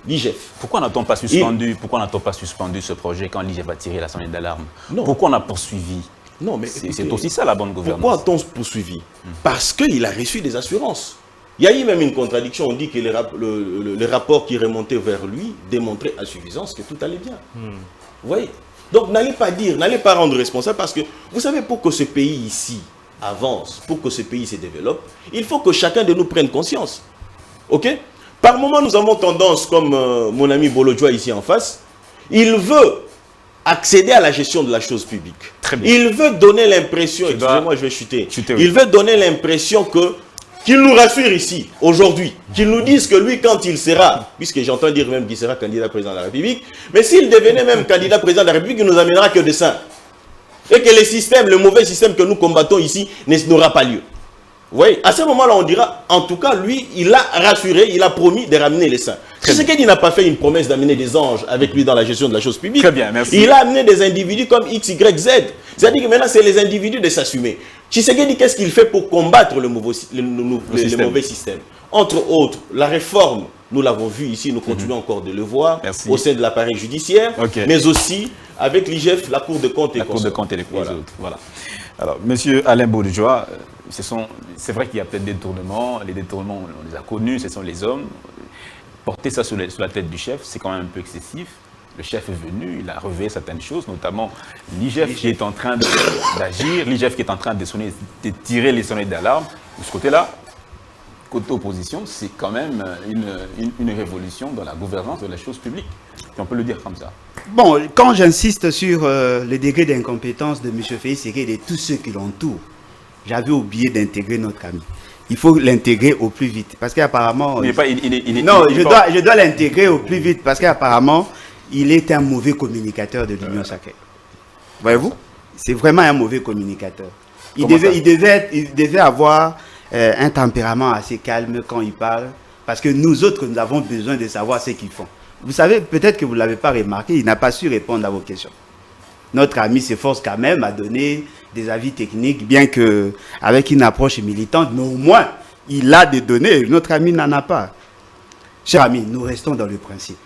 l'IGF. Pourquoi n'a-t-on pas suspendu ce projet quand l'IGF a tiré la sonnette d'alarme? Pourquoi on a poursuivi? Non, mais c'est aussi ça la bonne gouvernance. Pourquoi a-t-on poursuivi? Parce qu'il a reçu des assurances. Il y a eu même une contradiction. On dit que le rapport qui remontait vers lui démontrait à suffisance que tout allait bien. Vous voyez? Donc n'allez pas rendre responsable, parce que vous savez, pour que ce pays ici avance, pour que ce pays se développe, il faut que chacun de nous prenne conscience. Par moment, nous avons tendance, comme mon ami Bolodjoa ici en face, il veut accéder à la gestion de la chose publique. Il veut donner l'impression, excusez-moi, je vais chuter. Il veut donner l'impression qu'il nous rassure ici, aujourd'hui, qu'il nous dise que lui, quand il sera, puisque j'entends dire même qu'il sera candidat président de la République, mais s'il devenait même candidat président de la République, il nous amènera que des saints. Et que le mauvais système que nous combattons ici n'aura pas lieu. Vous voyez, à ce moment-là, on dira, en tout cas, lui, il a rassuré, il a promis de ramener les saints. Tshisekedi n'a pas fait une promesse d'amener des anges avec lui dans la gestion de la chose publique. Très bien, merci. Il a amené des individus comme X, Y, Z. C'est-à-dire que maintenant, c'est les individus de s'assumer. Tshisekedi, qu'est-ce qu'il fait pour combattre le mauvais système? Entre autres, la réforme, nous l'avons vu ici, nous continuons encore de le voir au sein de l'appareil judiciaire, mais aussi avec l'IGF, la Cour de compte et la Cour de compte et les autres. Voilà. Alors, monsieur Alain Bolodjoa, c'est vrai qu'il y a peut-être des détournements. Les détournements, on les a connus, ce sont les hommes. Porter ça sur la tête du chef, c'est quand même un peu excessif. Le chef est venu, il a révélé certaines choses, notamment l'IGF qui est en train d'agir, l'IGF qui est en train de tirer les sonnettes d'alarme. De ce côté-là, côté opposition, c'est quand même une révolution dans la gouvernance de la chose publique. Et on peut le dire comme ça. Bon, quand j'insiste sur le degré d'incompétence de M. Félix Tshisekedi et de tous ceux qui l'entourent, j'avais oublié d'intégrer notre ami. il faut l'intégrer au plus vite. Parce qu'apparemment... je dois l'intégrer au plus vite parce qu'apparemment, il est un mauvais communicateur de l'Union sacrée. Voyez-vous? C'est vraiment un mauvais communicateur. Il devait avoir un tempérament assez calme quand il parle. Parce que nous autres, nous avons besoin de savoir ce qu'ils font. Vous savez, peut-être que vous ne l'avez pas remarqué, il n'a pas su répondre à vos questions. Notre ami s'efforce quand même à donner des avis techniques, bien qu'avec une approche militante, mais au moins, il a des données, notre ami n'en a pas. Chers amis, nous restons dans le principe.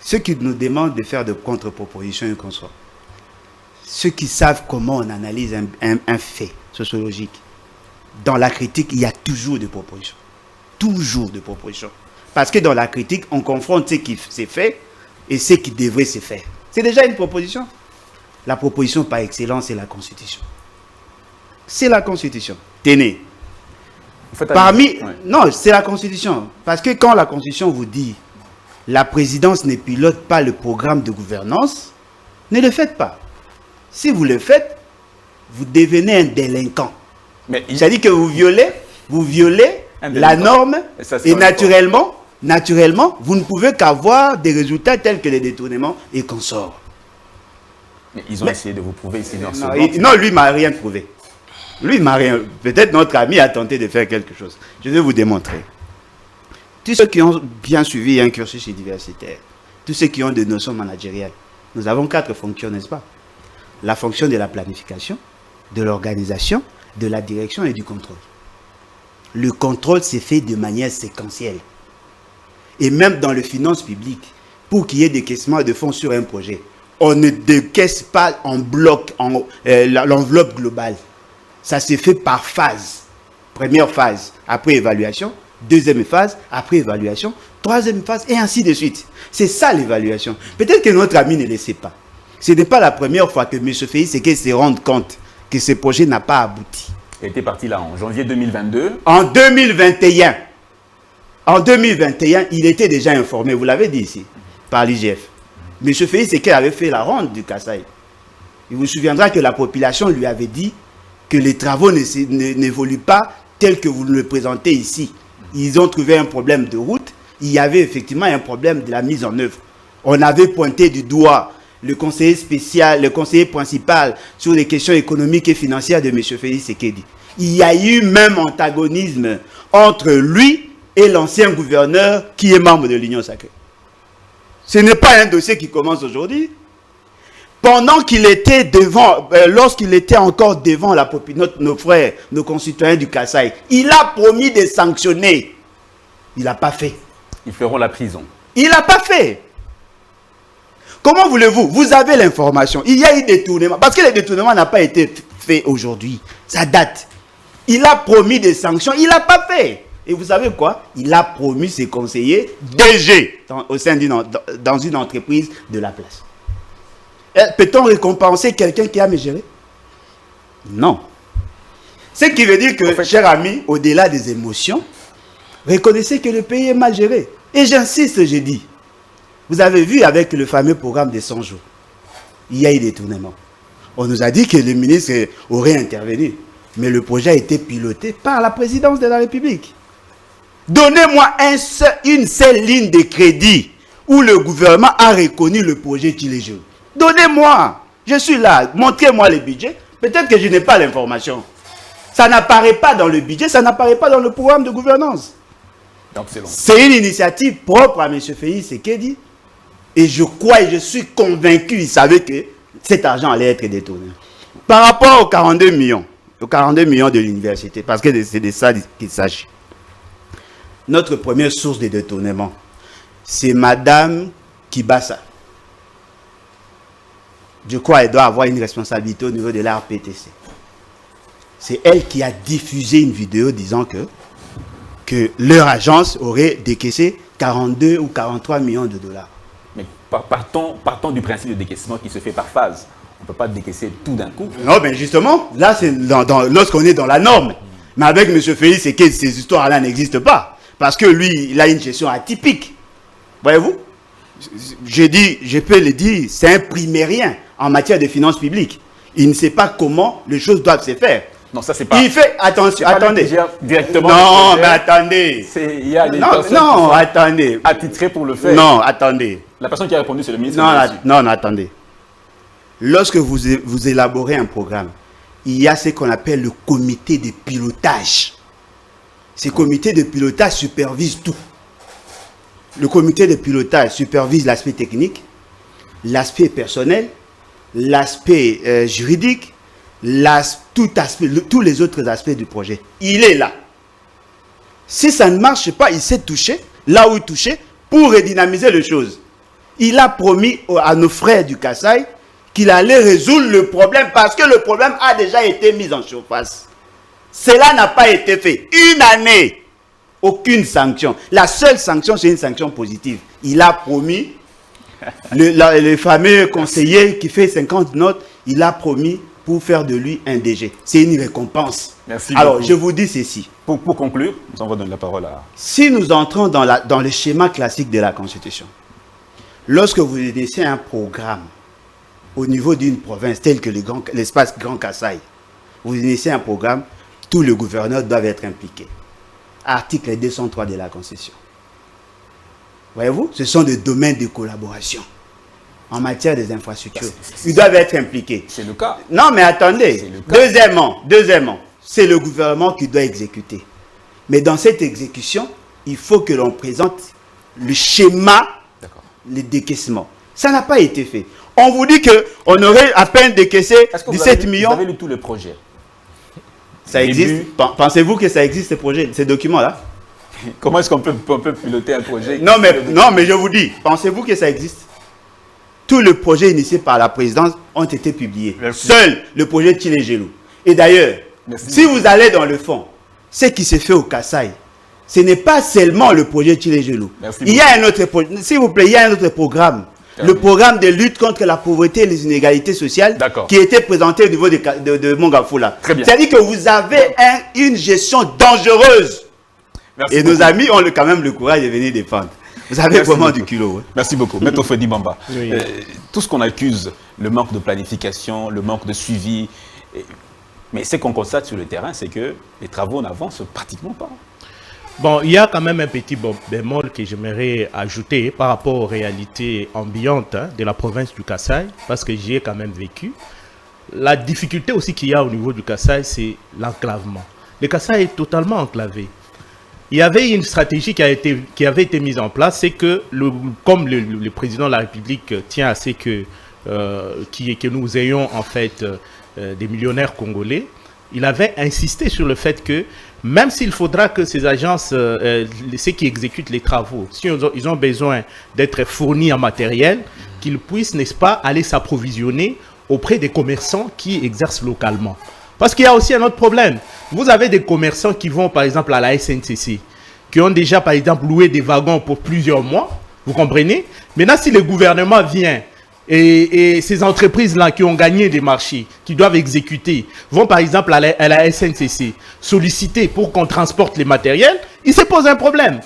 Ceux qui nous demandent de faire de contre-propositions et qu'on soit, ceux qui savent comment on analyse un fait sociologique, dans la critique, il y a toujours des propositions. Toujours des propositions. Parce que dans la critique, on confronte ce qui s'est fait et ce qui devrait se faire. C'est déjà une proposition. La proposition par excellence, c'est la Constitution. C'est la Constitution. Tenez. Non, c'est la Constitution. Parce que quand la Constitution vous dit la présidence ne pilote pas le programme de gouvernance, ne le faites pas. Si vous le faites, vous devenez un délinquant. C'est-à-dire que vous violez la norme et naturellement, vous ne pouvez qu'avoir des résultats tels que les détournements et consorts. Mais ils ont essayé de vous prouver ici dans ce non, lui ne m'a rien prouvé. Peut-être notre ami a tenté de faire quelque chose. Je vais vous démontrer. Tous ceux qui ont bien suivi un cursus universitaire, tous ceux qui ont des notions managériales, nous avons 4 fonctions, n'est-ce pas? La fonction de la planification, de l'organisation, de la direction et du contrôle. Le contrôle s'est fait de manière séquentielle. Et même dans les finances publiques, pour qu'il y ait décaissement de fonds sur un projet, on ne décaisse pas en bloc l'enveloppe globale. Ça se fait par phase. Première phase, après évaluation. Deuxième phase, après évaluation. Troisième phase, et ainsi de suite. C'est ça l'évaluation. Peut-être que notre ami ne le sait pas. Ce n'est pas la première fois que M. Félix Tshisekedi se rend compte que ce projet n'a pas abouti. Il était parti là en janvier 2022. En 2021, il était déjà informé, vous l'avez dit ici, par l'IGF. M. Félix Tshisekedi avait fait la ronde du Kasaï. Il vous souviendra que la population lui avait dit que les travaux n'évoluent pas tels que vous le présentez ici. Ils ont trouvé un problème de route. Il y avait effectivement un problème de la mise en œuvre. On avait pointé du doigt le conseiller spécial, le conseiller principal sur les questions économiques et financières de M. Félix Tshisekedi. Il y a eu même antagonisme entre lui et l'ancien gouverneur qui est membre de l'Union sacrée. Ce n'est pas un dossier qui commence aujourd'hui. Pendant qu'il était devant, lorsqu'il était encore devant nos frères, nos concitoyens du Kasaï, il a promis de sanctionner. Il n'a pas fait. Ils feront la prison. Il n'a pas fait. Comment voulez-vous? Vous avez l'information. Il y a eu des détournements. Parce que le détournement n'a pas été fait aujourd'hui. Ça date. Il a promis des sanctions. Il n'a pas fait. Et vous savez quoi? Il a promis ses conseillers DG dans une entreprise de la place. Peut-on récompenser quelqu'un qui a mal géré? Non. Ce qui veut dire que, chers amis, au-delà des émotions, reconnaissez que le pays est mal géré. Et j'insiste, j'ai dit. Vous avez vu avec le fameux programme des 100 jours, il y a eu des détournements. On nous a dit que le ministre aurait intervenu. Mais le projet a été piloté par la présidence de la République. Donnez-moi une seule ligne de crédit où le gouvernement a reconnu le projet qu'il est jeune. Donnez-moi. Je suis là. Montrez-moi le budget. Peut-être que je n'ai pas l'information. Ça n'apparaît pas dans le budget, ça n'apparaît pas dans le programme de gouvernance. C'est une initiative propre à M. Félix Tshisekedi. Et je crois et je suis convaincu, il savait que cet argent allait être détourné. Par rapport aux 42 millions de l'université, parce que c'est de ça qu'il s'agit. Notre première source de détournement, c'est Madame Kibasa. Je crois qu'elle doit avoir une responsabilité au niveau de la RPTC. C'est elle qui a diffusé une vidéo disant que leur agence aurait décaissé 42 ou 43 millions de dollars. Mais partons du principe de décaissement qui se fait par phase. On ne peut pas décaisser tout d'un coup. Non, mais justement, là, c'est lorsqu'on est dans la norme. Mais avec M. Félix, c'est que ces histoires-là n'existent pas. Parce que lui, il a une gestion atypique. Voyez-vous? Je peux le dire, c'est un primérien en matière de finances publiques. Il ne sait pas comment les choses doivent se faire. Non, ça c'est pas... Il fait, attention, attendez. Directement non, mais attendez. Il y a des personnes non, attendez. attitrées pour le faire. Non, attendez. La personne qui a répondu, c'est le ministre. Non, attendez. Lorsque vous élaborez un programme, il y a ce qu'on appelle le comité de pilotage. Ce comité de pilotage supervise tout. Le comité de pilotage supervise l'aspect technique, l'aspect personnel, l'aspect juridique, tous les autres aspects du projet. Il est là. Si ça ne marche pas, il s'est touché, là où il touchait, pour redynamiser les choses. Il a promis à nos frères du Kasaï qu'il allait résoudre le problème parce que le problème a déjà été mis en surface. Cela n'a pas été fait. Une année, aucune sanction. La seule sanction, c'est une sanction positive. Il a promis, le fameux conseiller qui fait 50 notes, il a promis pour faire de lui un DG. C'est une récompense. Merci Alors, beaucoup. je vous dis ceci. Pour conclure, nous allons donner la parole à... Si nous entrons dans le schéma classique de la Constitution, lorsque vous initiez un programme au niveau d'une province telle que l'espace Grand Kasaï, vous initiez un programme, tous les gouverneurs doivent être impliqués. Article 203 de la Constitution. Voyez-vous, ce sont des domaines de collaboration en matière des infrastructures. Ils doivent être impliqués. C'est le cas. Non, mais attendez. Deuxièmement, c'est le gouvernement qui doit exécuter. Mais dans cette exécution, il faut que l'on présente le schéma, les décaissements. Ça n'a pas été fait. On vous dit qu'on aurait à peine décaissé 17 millions. Vous avez lu tous les projets? Ça existe. Pensez-vous que ça existe, ces projets, ces documents-là? Comment est-ce qu'on peut piloter un projet? Non, mais je vous dis, pensez-vous que ça existe? Tous les projets initiés par la présidence ont été publiés. Merci. Seul le projet Tchilé-Gelou. Et d'ailleurs, si vous allez dans le fond, ce qui se fait au Kasaï, ce n'est pas seulement le projet Tchilé-Gelou. Il y a un autre projet, s'il vous plaît, il y a un autre programme. Le programme de lutte contre la pauvreté et les inégalités sociales qui a été présenté au niveau de Mongafula. C'est-à-dire que vous avez une gestion dangereuse. Merci et beaucoup. Nos amis ont quand même le courage de venir défendre. Vous avez vraiment du culot. Hein. Merci beaucoup. Maître Freddy Bamba, Oui. tout ce qu'on accuse, le manque de planification, le manque de suivi, mais ce qu'on constate sur le terrain, c'est que les travaux n'avancent pratiquement pas. Bon, il y a quand même un petit bémol que j'aimerais ajouter par rapport aux réalités ambiantes de la province du Kasaï, parce que j'y ai quand même vécu. La difficulté aussi qu'il y a au niveau du Kasaï, c'est l'enclavement. Le Kasaï est totalement enclavé. Il y avait une stratégie qui avait été mise en place, c'est que, comme le président de la République tient à ce que nous ayons en fait des millionnaires congolais, il avait insisté sur le fait que même s'il faudra que ces agences, ceux qui exécutent les travaux, si ils ont besoin d'être fournis en matériel, qu'ils puissent, n'est-ce pas, aller s'approvisionner auprès des commerçants qui exercent localement. Parce qu'il y a aussi un autre problème. Vous avez des commerçants qui vont, par exemple, à la SNCC, qui ont déjà, par exemple, loué des wagons pour plusieurs mois. Vous comprenez? Maintenant, si le gouvernement vient et ces entreprises-là qui ont gagné des marchés, qui doivent exécuter, vont, par exemple, à la SNCC, solliciter pour qu'on transporte les matériels, il se pose un problème.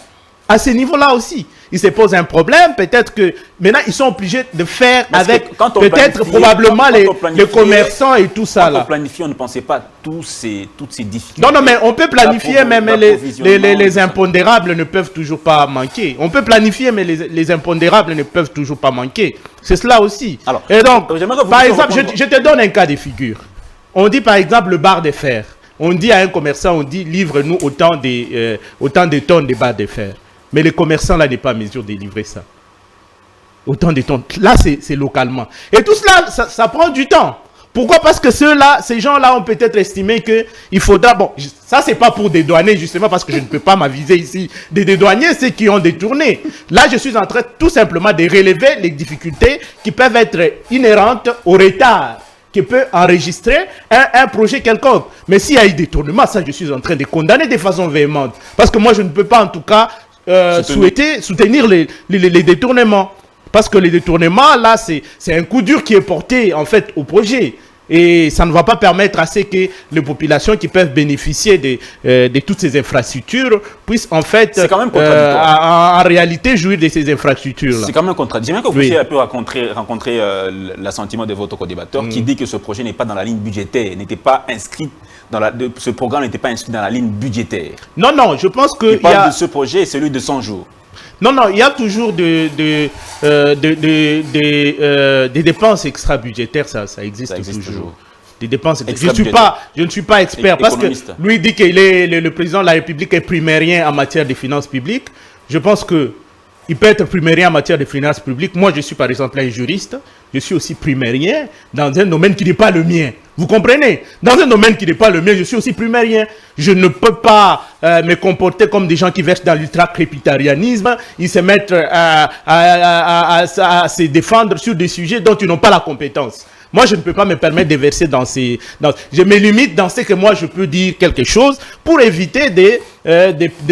À ce niveau-là aussi, il se pose un problème. Peut-être que maintenant, ils sont obligés de faire avec peut-être probablement les commerçants et tout ça. Quand on planifie, on ne pensait pas toutes ces difficultés. Non, mais on peut planifier, mais les impondérables ne peuvent toujours pas manquer. On peut planifier, mais les impondérables ne peuvent toujours pas manquer. C'est cela aussi. Alors, et donc, par exemple, je te donne un cas de figure. On dit par exemple le bar de fer. On dit à un commerçant, on dit livre-nous autant de tonnes de barres de fer. Mais les commerçants là n'est pas en mesure de livrer ça. Autant de tonnes. Là, c'est localement. Et tout cela, ça prend du temps. Pourquoi? Parce que ces gens-là ont peut-être estimé qu'il faudra... Bon, ça, c'est pas pour dédouaner, justement, parce que je ne peux pas m'aviser ici de dédouaner ceux qui ont détourné. Là, je suis en train tout simplement de relever les difficultés qui peuvent être inhérentes au retard qui peut enregistrer un projet quelconque. Mais s'il y a eu détournement, ça, je suis en train de condamner de façon véhémente. Parce que moi, je ne peux pas, en tout cas, soutenir les détournements. Parce que les détournements, là, c'est un coup dur qui est porté, en fait, au projet. Et ça ne va pas permettre à ce que les populations qui peuvent bénéficier de toutes ces infrastructures puissent, en fait, en réalité, jouir de ces infrastructures-là. C'est quand même contradictoire. J'aimerais que vous puissiez un peu rencontrer l'assentiment de votre co-débatteur qui dit que ce projet n'est pas dans la ligne budgétaire, n'était pas inscrit ce programme n'était pas inscrit dans la ligne budgétaire. Non, non, je pense que... Il parle de ce projet et celui de 100 jours. Non, non, il y a toujours des dépenses extra-budgétaires, ça existe toujours. Des dépenses. Je ne suis pas expert parce que lui dit que le président de la République est primérien en matière de finances publiques. Je pense qu'il peut être primérien en matière de finances publiques. Moi, je suis par exemple un juriste. Je suis aussi primérien dans un domaine qui n'est pas le mien. Vous comprenez? Dans un domaine qui n'est pas le mien, je suis aussi primérien. Je ne peux pas me comporter comme des gens qui versent dans l'ultra-crépitarianisme. Ils se mettent à se défendre sur des sujets dont ils n'ont pas la compétence. Moi, je ne peux pas me permettre de verser je me limite dans ce que moi, je peux dire quelque chose pour éviter de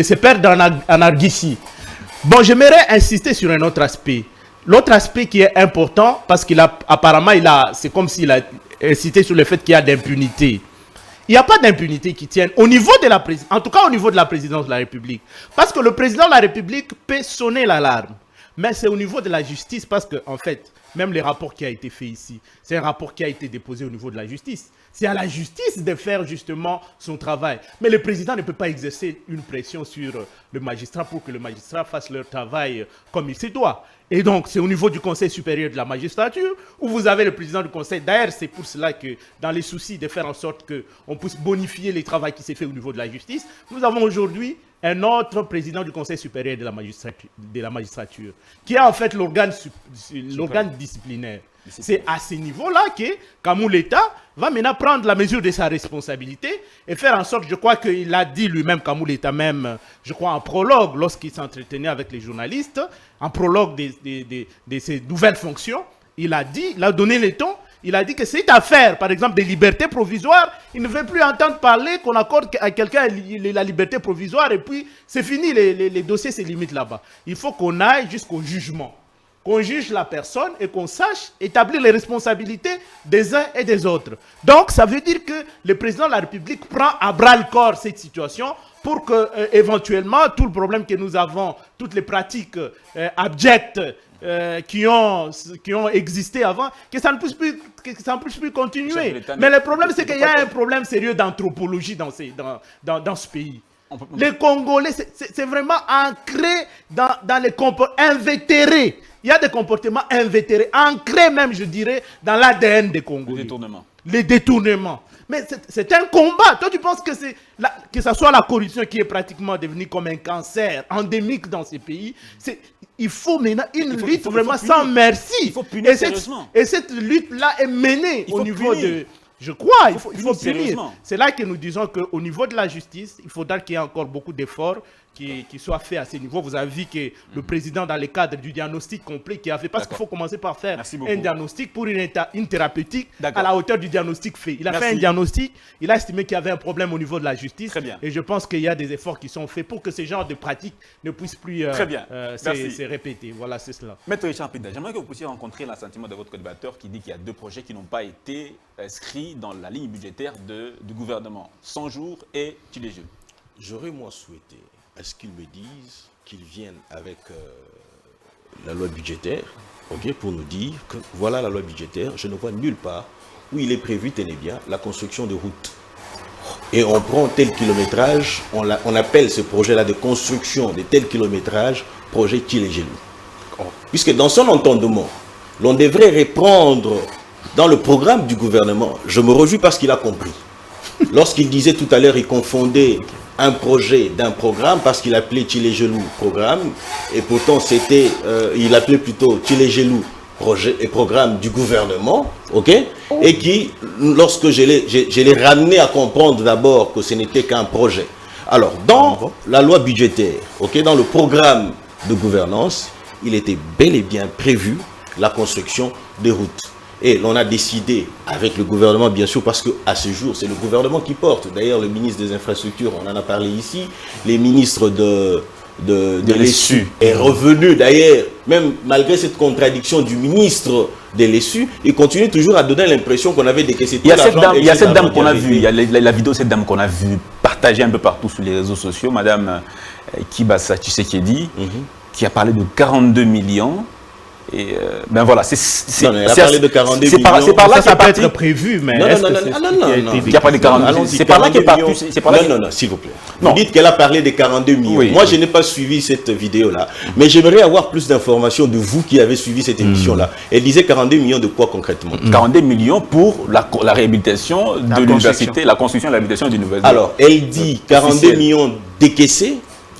se perdre en argutie. Bon, j'aimerais insister sur un autre aspect. L'autre aspect qui est important, parce c'est comme s'il a insisté sur le fait qu'il y a d'impunité. Il n'y a pas d'impunité qui tienne au niveau de en tout cas au niveau de la présidence de la République. Parce que le président de la République peut sonner l'alarme. Mais c'est au niveau de la justice, parce que, en fait, même les rapports qui a été fait ici, c'est un rapport qui a été déposé au niveau de la justice. C'est à la justice de faire justement son travail. Mais le président ne peut pas exercer une pression sur le magistrat pour que le magistrat fasse leur travail comme il se doit. Et donc, c'est au niveau du Conseil supérieur de la magistrature où vous avez le président du Conseil. D'ailleurs, c'est pour cela que, dans les soucis de faire en sorte qu'on puisse bonifier le travail qui s'est fait au niveau de la justice, nous avons aujourd'hui un autre président du Conseil supérieur de la magistrature, qui est en fait l'organe disciplinaire. C'est à ce niveau-là que Kamou l'État va maintenant prendre la mesure de sa responsabilité et faire en sorte, je crois qu'il a dit lui-même, Kamou l'État même, je crois en prologue, lorsqu'il s'entretenait avec les journalistes, en prologue de ses nouvelles fonctions, il a donné le ton. Il a dit que cette affaire, par exemple, des libertés provisoires, il ne veut plus entendre parler qu'on accorde à quelqu'un la liberté provisoire et puis c'est fini, les dossiers se limitent là-bas. Il faut qu'on aille jusqu'au jugement, qu'on juge la personne et qu'on sache établir les responsabilités des uns et des autres. Donc, ça veut dire que le président de la République prend à bras-le-corps cette situation pour que, éventuellement, tout le problème que nous avons, toutes les pratiques abjectes qui ont existé avant, que ça ne puisse plus continuer. Mais le problème, c'est qu'il y a un problème sérieux d'anthropologie dans ce pays. Les Congolais, c'est vraiment ancré dans les comportements invétérés. Il y a des comportements invétérés, ancrés même, je dirais, dans l'ADN des Congolais. Les détournements. Mais c'est un combat. Toi, tu penses que que ce soit la corruption qui est pratiquement devenue comme un cancer endémique dans ces pays. Il faut maintenant une lutte vraiment sans merci. Il faut punir sérieusement. Et cette lutte-là est menée au niveau de... Je crois, il faut punir. C'est là que nous disons qu'au niveau de la justice, il faudra qu'il y ait encore beaucoup d'efforts qui soient faits à ce niveau. Vous avez vu que le président, dans le cadre du diagnostic complet qu'il a fait, parce qu'il faut commencer par faire un diagnostic pour une thérapeutique à la hauteur du diagnostic fait. Il a fait un diagnostic, il a estimé qu'il y avait un problème au niveau de la justice. Très bien. Et je pense qu'il y a des efforts qui sont faits pour que ce genre de pratiques ne puissent plus se répéter. Voilà, c'est cela. Maître Richard Pinda, j'aimerais que vous puissiez rencontrer l'assentiment de votre co-débatteur qui dit qu'il y a deux projets qui n'ont pas été inscrits dans la ligne budgétaire du gouvernement. 100 jours et Tilé-Jeune. J'aurais moi souhaité à ce qu'ils me disent qu'ils viennent avec la loi budgétaire, pour nous dire que voilà la loi budgétaire, je ne vois nulle part où il est prévu, tenez bien, la construction de routes. Et on prend tel kilométrage, on appelle ce projet-là de construction de tel kilométrage, projet Tilé-Jeune. Puisque dans son entendement, l'on devrait reprendre dans le programme du gouvernement, je me réjouis parce qu'il a compris. Lorsqu'il disait tout à l'heure, il confondait un projet d'un programme parce qu'il appelait Tilé-Jeune programme et pourtant c'était, il appelait plutôt Tilé-Jeune projet et programme du gouvernement, et qui, lorsque je l'ai ramené à comprendre d'abord que ce n'était qu'un projet. Alors, dans la loi budgétaire, dans le programme de gouvernance, il était bel et bien prévu la construction des routes. Et l'on a décidé, avec le gouvernement bien sûr, parce qu'à ce jour, c'est le gouvernement qui porte. D'ailleurs, le ministre des Infrastructures, on en a parlé ici, les ministres de l'ESU est revenu d'ailleurs, même malgré cette contradiction du ministre de l'ESU, il continue toujours à donner l'impression qu'on avait décaissé tout l'argent. Il y a cette dame qu'on a vue, il y a la vidéo de cette dame qu'on a vue partagée un peu partout sur les réseaux sociaux, Madame Kibasa Tshisekedi, qui a parlé de 42 millions Et ben voilà, c'est Non, mais elle a parlé de 42 c'est par là Ça qu'est peut parti. être prévu, mais Non, est-ce non, que non, c'est non, ce non, qui a non, été non. déclaré? Il y a pas de 42. Allons-y, C'est par là qu'est 42 parti. millions. C'est par là. Non, s'il vous plaît. Non. Vous dites qu'elle a parlé des 42 millions. Oui. Moi, je n'ai pas suivi cette vidéo-là. Mais j'aimerais avoir plus d'informations de vous qui avez suivi cette émission-là. Elle disait 42 millions de quoi concrètement? 42 millions pour la réhabilitation de l'université, la construction et la réhabilitation d'une nouvelle. Alors, elle dit 42 Officiel. millions décaissés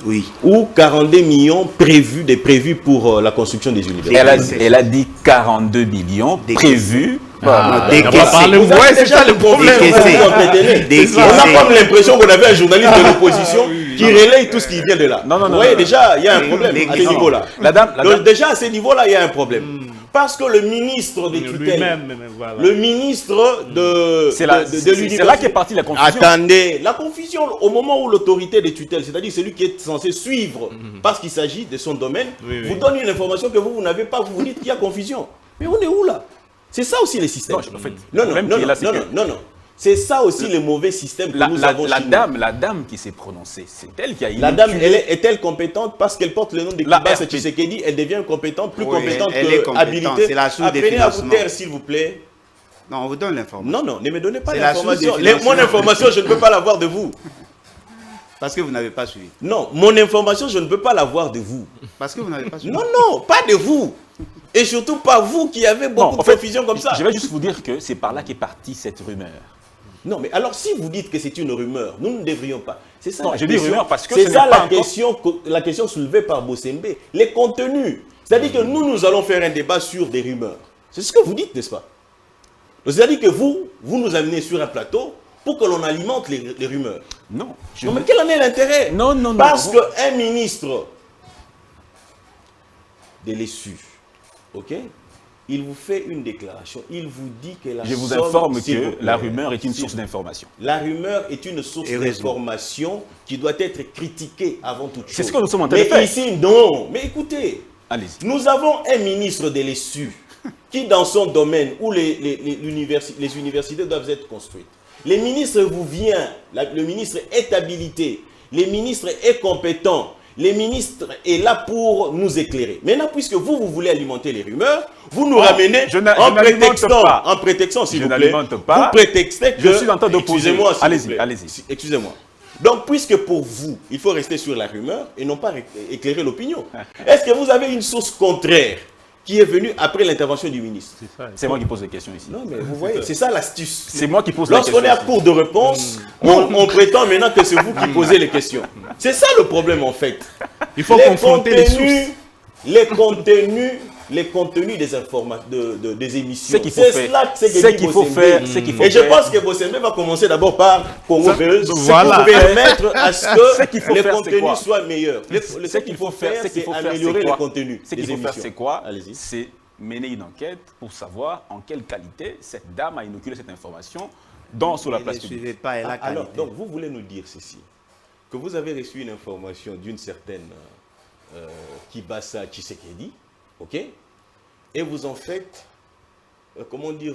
Oui. ou 42 millions prévus pour la construction des universités. Elle a dit 42 millions prévus. Ah, Décaissé. on va parler Vous avez moins, c'est déjà ça le problème. Décaissé. On a comme l'impression qu'on avait un journaliste de l'opposition qui relaye tout ce qui vient de là. Non, non, Vous non, voyez, non. déjà, il y a un problème à ce Non. niveau-là. La dame, Donc, déjà, à ce niveau-là, il y a un problème. Parce que le ministre des tutelles, Lui-même, voilà. le ministre de c'est là l'université... qu'est partie la confusion. Attendez, la confusion, au moment où l'autorité des tutelles, c'est-à-dire celui qui est censé suivre, parce qu'il s'agit de son domaine, Oui, oui. vous donne une information que vous n'avez pas, vous dites qu'il y a confusion. Mais on est où là? C'est ça aussi les systèmes. Non, en fait, le non, problème non, qui est là, c'est non, que- non, non. C'est ça aussi les mauvais systèmes que nous avons chez nous. La dame qui s'est prononcée, c'est elle qui a La dame, est-elle compétente parce qu'elle porte le nom de La Kibas RP. Tshisekedi, elle devient compétente, plus Oui, compétente elle est que compétente, habilitée. c'est la source des Apprenez à vous financements. taire, s'il vous plaît. Non, on vous donne l'information. Non, non, ne me donnez pas C'est la source l'information. des financements. Mon information, je ne peux pas l'avoir de vous. Parce que vous n'avez pas suivi. Non, mon information, je ne peux pas l'avoir de vous. Parce que vous n'avez pas suivi. Non, non, pas de vous. Et surtout pas vous qui avez beaucoup en de fait, confusion comme ça. Je vais juste vous dire que c'est par là qu'est partie cette rumeur. Non, mais alors si vous dites que c'est une rumeur, nous ne devrions pas. C'est ça Non, la je dis question. rumeur parce que c'est ce ça n'est pas la question soulevée par Bossembe. Les contenus. C'est-à-dire que nous allons faire un débat sur des rumeurs. C'est ce que vous dites, n'est-ce pas? C'est-à-dire que vous nous amenez sur un plateau pour que l'on alimente les rumeurs. Non. Non, mais quel en est l'intérêt? Non, non, non. Parce qu'un ministre de l'ESU, ok, il vous fait une déclaration, il vous dit que la Je vous somme, informe s'il vous que plaît, la rumeur est une s'il source vous plaît. d'information. La rumeur est une source Et raison. d'information qui doit être critiquée avant toute chose. C'est ce que nous sommes en train de Mais faire. ici, non. Mais écoutez, Allez-y. nous avons un ministre de l'ESU qui, dans son domaine où les universités doivent être construites, le ministre vous vient, le ministre est habilité, le ministre est compétent, le ministre est là pour nous éclairer. Maintenant, puisque vous voulez alimenter les rumeurs, vous nous ramenez en prétextant, s'il vous plaît, vous prétextez que... Je suis en train d'opposer. Excusez-moi, s'il vous Allez-y, plaît. allez-y. Excusez-moi. Donc, puisque pour vous, il faut rester sur la rumeur et non pas éclairer l'opinion, est-ce que vous avez une source contraire qui est venue après l'intervention du ministre? C'est moi qui pose les questions ici. Non, mais vous voyez, c'est ça l'astuce. C'est moi qui pose la question. Lorsqu'on est à court de réponse, on prétend maintenant que c'est vous qui posez les questions. C'est ça le problème en fait. Il faut confronter les sources. Les contenus des informations, des émissions. Ce qu'il faut faire. Ce qu'il faut faire. Et je pense que Bossembe va commencer d'abord par Congo Belge, voilà. pour permettre à ce Ce qu'il que faut les faire, c'est quoi? contenus soient meilleurs. Ce qu'il faut faire, c'est améliorer les contenus Ce des qu'il faut faire, émissions. c'est quoi? Allez-y. C'est mener une enquête pour savoir en quelle qualité cette dame a inoculé cette information sur la place Ne publique. suivez pas, elle a Alors, qualité. donc vous voulez nous dire ceci, que vous avez reçu une information d'une certaine Kibasa Tshisekedi, ok, et vous en faites, comment dire,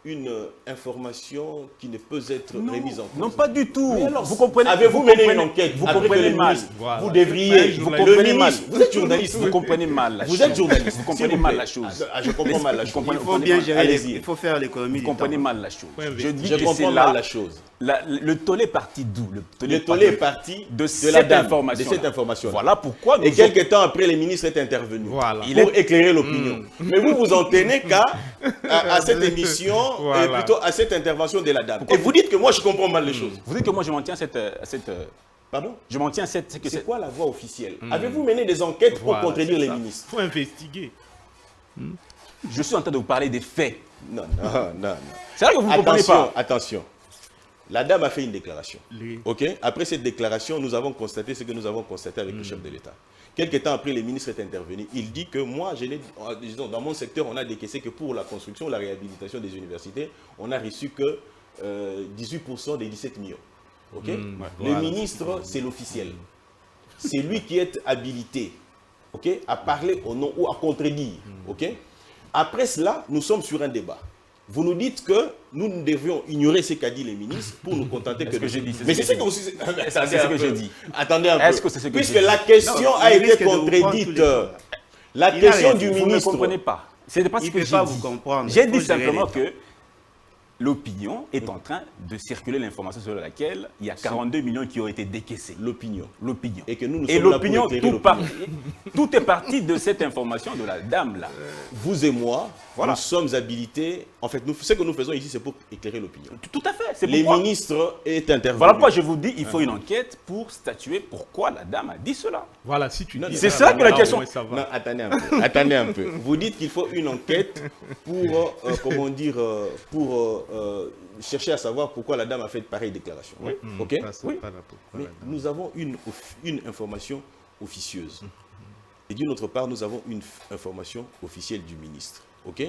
une information qui ne peut être remise en cause. Non, pas du tout. Mais alors, Vous comprenez? avez-vous mené une enquête? Vous après que comprenez le mal. ministre- Voilà. Vous devriez. Vous le comprenez mal. ministre- Vous êtes journaliste. Vous comprenez mal la chose. Vous êtes journaliste. Vous comprenez s'il vous mal plaît. la chose. Je comprends mal la chose. comprenez- Il faut bien gérer, Allez-y. il faut faire l'économie Vous du comprenez temps. mal la chose. Ouais, Je dis Je que c'est comprends là. mal la chose. Le tollé est parti d'où? Le tollé est parti de la cette dame, information. de cette information. Voilà pourquoi nous Et quelques temps après, le ministre est intervenu Voilà. pour éclairer l'opinion. Mais vous vous en tenez à cette émission, Voilà. et plutôt à cette intervention de la dame. Et vous dites que moi, je comprends mal les choses. Vous dites que moi je m'en tiens à cette Pardon? je m'en tiens à cette que C'est quoi la voie officielle? Avez-vous mené des enquêtes pour Voilà, contredire c'est les ça. ministres? Il faut investiguer. je suis en train de vous parler des faits. Non, non, non. C'est vrai que vous ne comprenez Attention, pas. attention. La dame a fait une déclaration. Les- Ok. Après cette déclaration, nous avons constaté ce que nous avons constaté avec le chef de l'État. Quelque temps après, le ministre est intervenu. Il dit que moi, disons, dans mon secteur, on a décaissé que pour la construction, la réhabilitation des universités, on n'a reçu que 18% des 17 millions. Ok. Le voilà. ministre, c'est l'officiel. C'est lui qui est habilité, ok, à parler au nom ou à contredire. Ok. Après cela, nous sommes sur un débat. Vous nous dites que nous devions ignorer ce qu'a dit les ministres pour nous contenter que que j'ai dit, c'est Mais ce c'est que ce que j'ai vous... Est-ce que c'est ce que j'ai dit? Attendez un peu. Est-ce que c'est ce que Puisque j'ai dit? la question Non, a il été risque de vous prendre tous contredite. les fois. La question du Vous ne ministre... comprenez pas. Ce n'est pas ce Il que peut j'ai pas dit. vous comprendre. J'ai Il faut dit gérer simplement les que l'opinion est en train de circuler l'information sur laquelle il y a 42 millions qui ont été décaissés. L'opinion. L'opinion. Et que nous Et sommes là pour l'opinion, éclairer tout est parti de cette information de la dame là. Vous et moi, Voilà. nous sommes habilités. En fait, ce que nous faisons ici, c'est pour éclairer l'opinion. Tout à fait. C'est Les pourquoi. ministres est intervenu. Voilà pourquoi je vous dis, il faut une enquête pour statuer pourquoi la dame a dit cela. Voilà, si tu dis c'est ça que la question- Non, attendez un peu. Attendez un peu. Vous dites qu'il faut une enquête pour, comment dire, pour chercher à savoir pourquoi la dame a fait pareille déclaration. Oui. Ok. Oui. Mais nous avons une information officieuse. Et d'une autre part, nous avons une information officielle du ministre. Ok.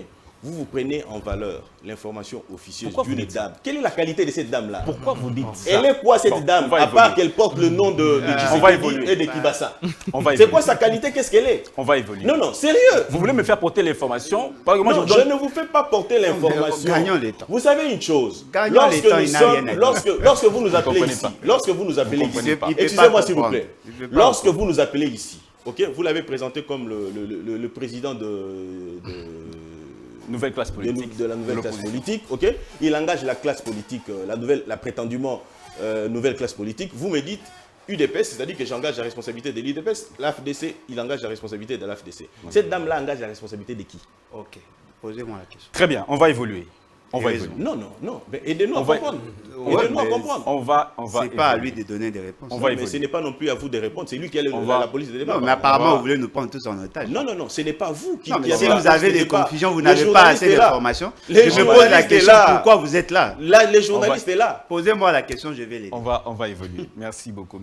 Vous prenez en valeur l'information officieuse Pourquoi vous d'une dites dame. Quelle est la qualité de cette dame-là? Pourquoi vous dites ça? Elle est quoi cette Bon, dame, on va à part évoluer. qu'elle porte le nom de on va Tshisekedi évoluer. et de Kibasa? On va C'est évoluer. quoi sa qualité? Qu'est-ce qu'elle est? On va évoluer. Non, non, sérieux. Vous voulez me faire porter l'information? Parce que moi, Non, je je vous donne... ne vous fais pas porter l'information. Gagnons le temps. Vous savez une chose. Gagnons le temps, il n'a rien à dire. Lorsque vous nous appelez comprenez ici, pas. lorsque vous nous appelez Vous comprenez ici, pas. Il peut excusez-moi pas s'il vous comprendre. plaît. Il peut pas Lorsque comprendre. vous nous appelez ici, ok, vous l'avez présenté comme le président de Nouvelle classe politique. de la nouvelle classe l'opposition. politique, ok. Il engage la classe politique, la prétendument nouvelle classe politique. Vous me dites UDPS, c'est-à-dire que j'engage la responsabilité de l'UDPS. L'AFDC, il engage la responsabilité de l'AFDC. Cette dame-là engage la responsabilité de qui? Ok, posez-moi la question. Très bien, on va évoluer. On va raison. évoluer. Non, non, non. Mais aidez-nous à On va- comprendre. Ouais, Aidez-nous à mais comprendre. On va C'est pas à lui évoluer. de donner des réponses. On Non, va mais évoluer. ce n'est pas non plus à vous de répondre. C'est lui qui a On va- la police de débat. Non, mais pardon. apparemment, on va- vous voulez nous prendre tous en otage. Non, non, non, ce n'est pas vous qui Non, mais qui si avez vous la avez police de des débat. confusions, vous Le n'avez pas journaliste assez est là. d'informations. Les Je me pose la journalistes est question, là. pourquoi vous êtes là? Là, les journalistes sont là. Posez-moi la question, je vais l'aider. On va évoluer. Merci beaucoup,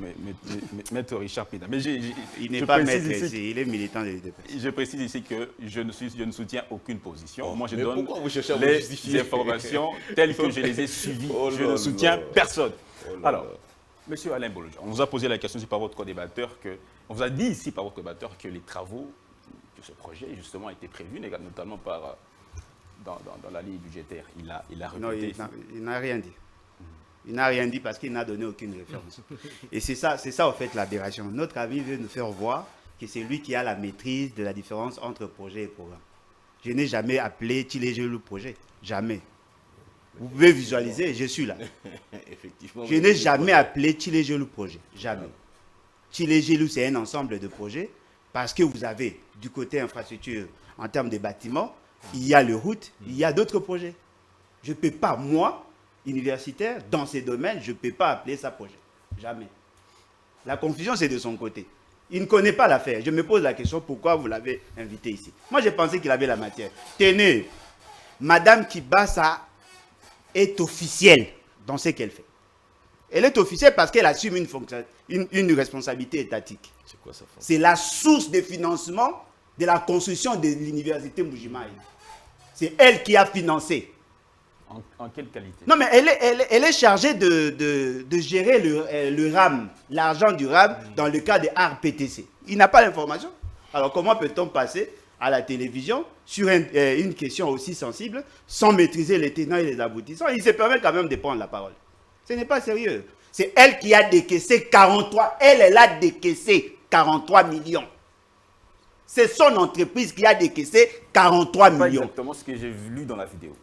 Maître Richard Pina. Mais Il n'est je pas précise maître ici- ici, il est militant de l'UDPS. Je précise ici que je ne soutiens aucune position. Oh, Moi, je mais donne pourquoi vous cherchez à vous les justifier? informations telles que je les ai suivies. Oh Je là ne soutiens là. personne. Oh là Alors, là. Monsieur Alain Bolodja, on vous a posé la question ici par votre co-débatteur on vous a dit ici par votre co-débatteur que les travaux de ce projet, justement, étaient prévus, notamment dans la ligne budgétaire. Il a Non, répété. il n'a rien dit. Il n'a rien dit parce qu'il n'a donné aucune référence. Et c'est ça en fait l'aberration. Notre ami veut nous faire voir que c'est lui qui a la maîtrise de la différence entre projet et programme. Je n'ai jamais appelé Tilégé le projet. Jamais. Vous pouvez visualiser, je suis là. Effectivement. Je n'ai jamais appelé Tilégé le projet. Jamais. Tilégé c'est un ensemble de projets parce que vous avez du côté infrastructure en termes de bâtiments, il y a le route, il y a d'autres projets. Je ne peux pas, moi, universitaire, dans ces domaines, je ne peux pas appeler ça projet. Jamais. La confusion, c'est de son côté. Il ne connaît pas l'affaire. Je me pose la question, pourquoi vous l'avez invité ici? Moi, j'ai pensé qu'il avait la matière. Tenez, Madame Kibasa est officielle dans ce qu'elle fait. Elle est officielle parce qu'elle assume une responsabilité étatique. C'est quoi ça? C'est la source de financement de la construction de l'université Mbujimayi. C'est elle qui a financé. En quelle qualité? Non, mais elle est chargée de gérer le RAM, l'argent du RAM, dans le cas de RPTC. Il n'a pas l'information. Alors, comment peut-on passer à la télévision sur une question aussi sensible sans maîtriser les tenants et les aboutissants? Il se permet quand même de prendre la parole. Ce n'est pas sérieux. C'est elle qui a décaissé 43. Elle a décaissé 43 millions. C'est son entreprise qui a décaissé 43 C'est pas millions. exactement ce que j'ai lu dans la vidéo.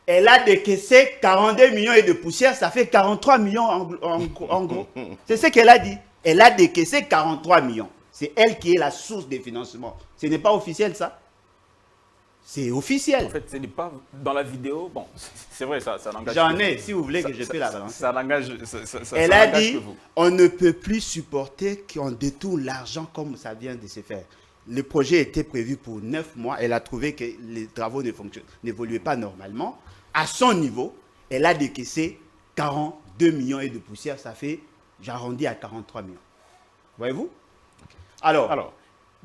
Elle a décaissé 42 millions et de poussière, ça fait 43 millions en gros. C'est ce qu'elle a dit. Elle a décaissé 43 millions. C'est elle qui est la source des financements. Ce n'est pas officiel ça? C'est officiel. En fait, ce n'est pas dans la vidéo. Bon, c'est vrai, ça n'engage J'en que ai, vous. si vous voulez que je peux la balancer. Ça n'engage. Elle ça a n'engage dit, que vous. on ne peut plus supporter qu'on détourne l'argent comme ça vient de se faire. Le projet était prévu pour 9 mois. Elle a trouvé que les travaux n'évoluaient pas normalement. À son niveau, elle a décaissé 42 millions et de poussière. Ça fait, j'arrondis à 43 millions. Voyez-vous? Alors,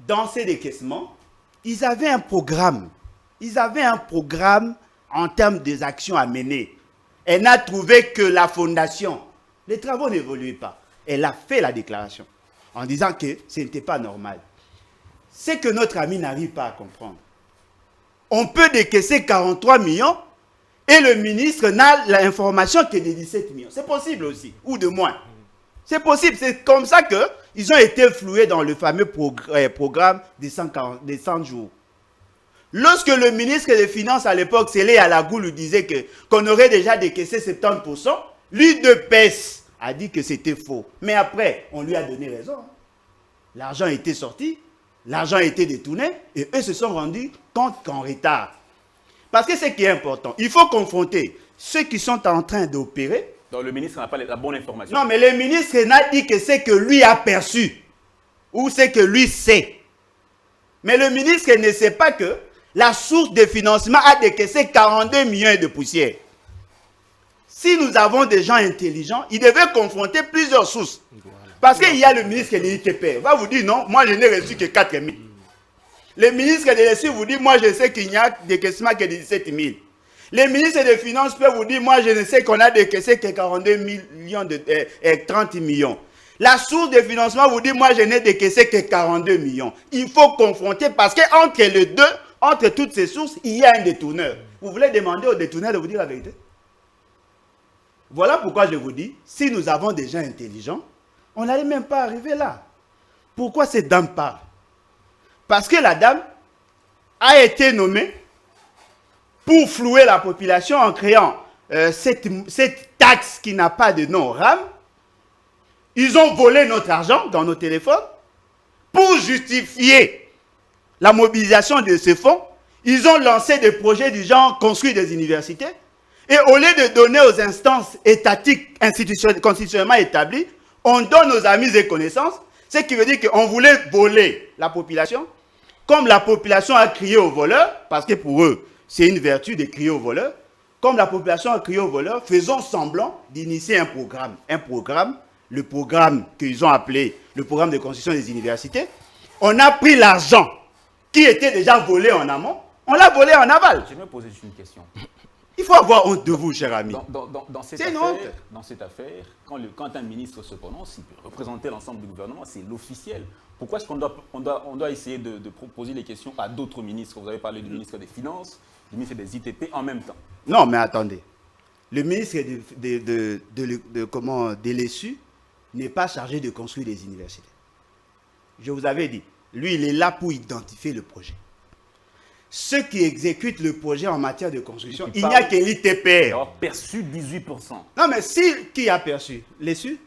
dans ces décaissements, ils avaient un programme. Ils avaient un programme en termes des actions à mener. Elle n'a trouvé que la fondation. Les travaux n'évoluaient pas. Elle a fait la déclaration en disant que ce n'était pas normal. C'est que notre ami n'arrive pas à comprendre. On peut décaisser 43 millions et le ministre n'a l'information que de 17 millions. C'est possible aussi, ou de moins. C'est possible, c'est comme ça qu'il Ils ont été floués dans le fameux programme des 100 jours. Lorsque le ministre des Finances à l'époque, Célé Alagou, lui disait qu'on aurait déjà décaissé 70%, lui de PES a dit que c'était faux. Mais après, on lui a donné raison. L'argent était sorti, l'argent a été détourné, et eux se sont rendus compte qu'en retard. Parce que ce qui est important, il faut confronter ceux qui sont en train d'opérer. Donc le ministre n'a pas la bonne information. Non, mais le ministre n'a dit que c'est que lui a perçu, ou c'est que lui sait. Mais le ministre ne sait pas que la source de financement a décaissé 42 millions de poussières. Si nous avons des gens intelligents, ils devaient confronter plusieurs sources. Parce qu'il y a le ministre de l'ITP. Va vous dire non, moi je n'ai reçu que 4 000. Le ministre de l'ESU vous dit, moi je sais qu'il n'y a décaissement que de 17 000. Le ministre des Finances peut vous dire, moi je ne sais qu'on a décaissé que 42 millions 30 millions. La source de financement vous dit, moi je n'ai décaissé que 42 millions. Il faut confronter parce qu'entre les deux, entre toutes ces sources, il y a un détourneur. Vous voulez demander au détourneur de vous dire la vérité? Voilà pourquoi je vous dis, si nous avons des gens intelligents, on n'allait même pas arriver là. Pourquoi cette dame parle? Parce que la dame a été nommée pour flouer la population en créant cette taxe qui n'a pas de nom RAM. Ils ont volé notre argent dans nos téléphones pour justifier la mobilisation de ces fonds. Ils ont lancé des projets du genre construire des universités. Et au lieu de donner aux instances étatiques, constitutionnellement établies, on donne aux amis et connaissances, ce qui veut dire qu'on voulait voler la population. Comme la population a crié aux voleurs, parce que pour eux, c'est une vertu de crier aux voleurs, comme la population a crié aux voleurs, faisons semblant d'initier un programme. Le programme qu'ils ont appelé le programme de construction des universités. On a pris l'argent qui était déjà volé en amont, on l'a volé en aval. Je vais me poser une question. Il faut avoir honte de vous, cher ami. Dans cette affaire, quand un ministre se prononce, il peut représenter l'ensemble du gouvernement, c'est l'officiel. Pourquoi est-ce qu'on doit essayer de proposer les questions à d'autres ministres? Vous avez parlé du ministre des Finances, du ministre des ITP en même temps. Non, mais attendez. Le ministre de l'ESU n'est pas chargé de construire des universités. Je vous avais dit, lui, il est là pour identifier le projet. Ceux qui exécutent le projet en matière de construction, il n'y a que l'ITPR. Alors, perçu 18%. Non, mais qui a perçu? L'ESU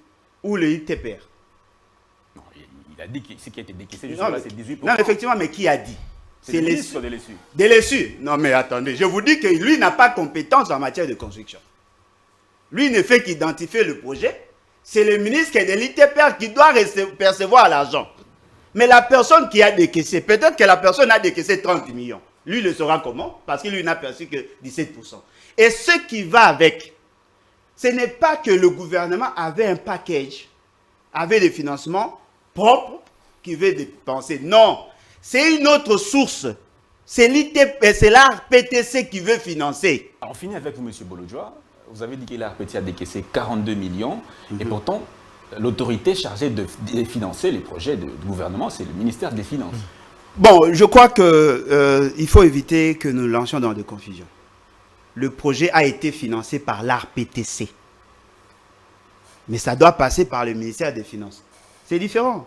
ou le ITPR? Non, il a dit que ce qui a été décaissé, c'est 18%. Non, effectivement, mais qui a dit? C'est le ministre de l'ESU. De l'ESU? Non, mais attendez, je vous dis que lui n'a pas compétence en matière de construction. Lui ne fait qu'identifier le projet. C'est le ministre de l'ITPR qui doit percevoir l'argent. Mais la personne qui a décaissé, peut-être que la personne a décaissé 30 millions. Lui le saura comment? Parce qu'il n'a perçu que 17%. Et ce qui va avec, ce n'est pas que le gouvernement avait un package, avait des financements propres qu'il veut dépenser. Non, c'est une autre source. C'est l'ARPTC qui veut financer. Alors, on finit avec vous, M. Bolodjoa. Vous avez dit que l'ARPTC a décaissé 42 millions. Et pourtant, l'autorité chargée de financer les projets du gouvernement, c'est le ministère des Finances. Bon, je crois qu'il faut éviter que nous lancions dans des confusions. Le projet a été financé par l'ARPTC. Mais ça doit passer par le ministère des Finances. C'est différent.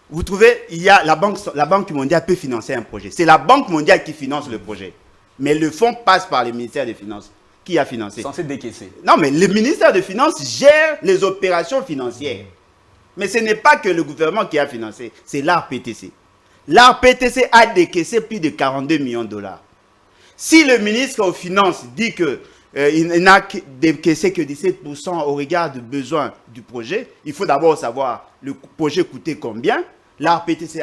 Vous trouvez, il y a la Banque mondiale peut financer un projet. C'est la Banque mondiale qui finance le projet. Mais le fonds passe par le ministère des Finances. Qui a financé? Censé décaisser. Non, mais le ministère des Finances gère les opérations financières. Mais ce n'est pas que le gouvernement qui a financé, c'est l'ARPTC. L'ARPTC a décaissé plus de 42 millions de dollars. Si le ministre aux Finances dit qu'il n'a décaissé que 17% au regard du besoin du projet, il faut d'abord savoir le projet coûtait combien. L'ARPTC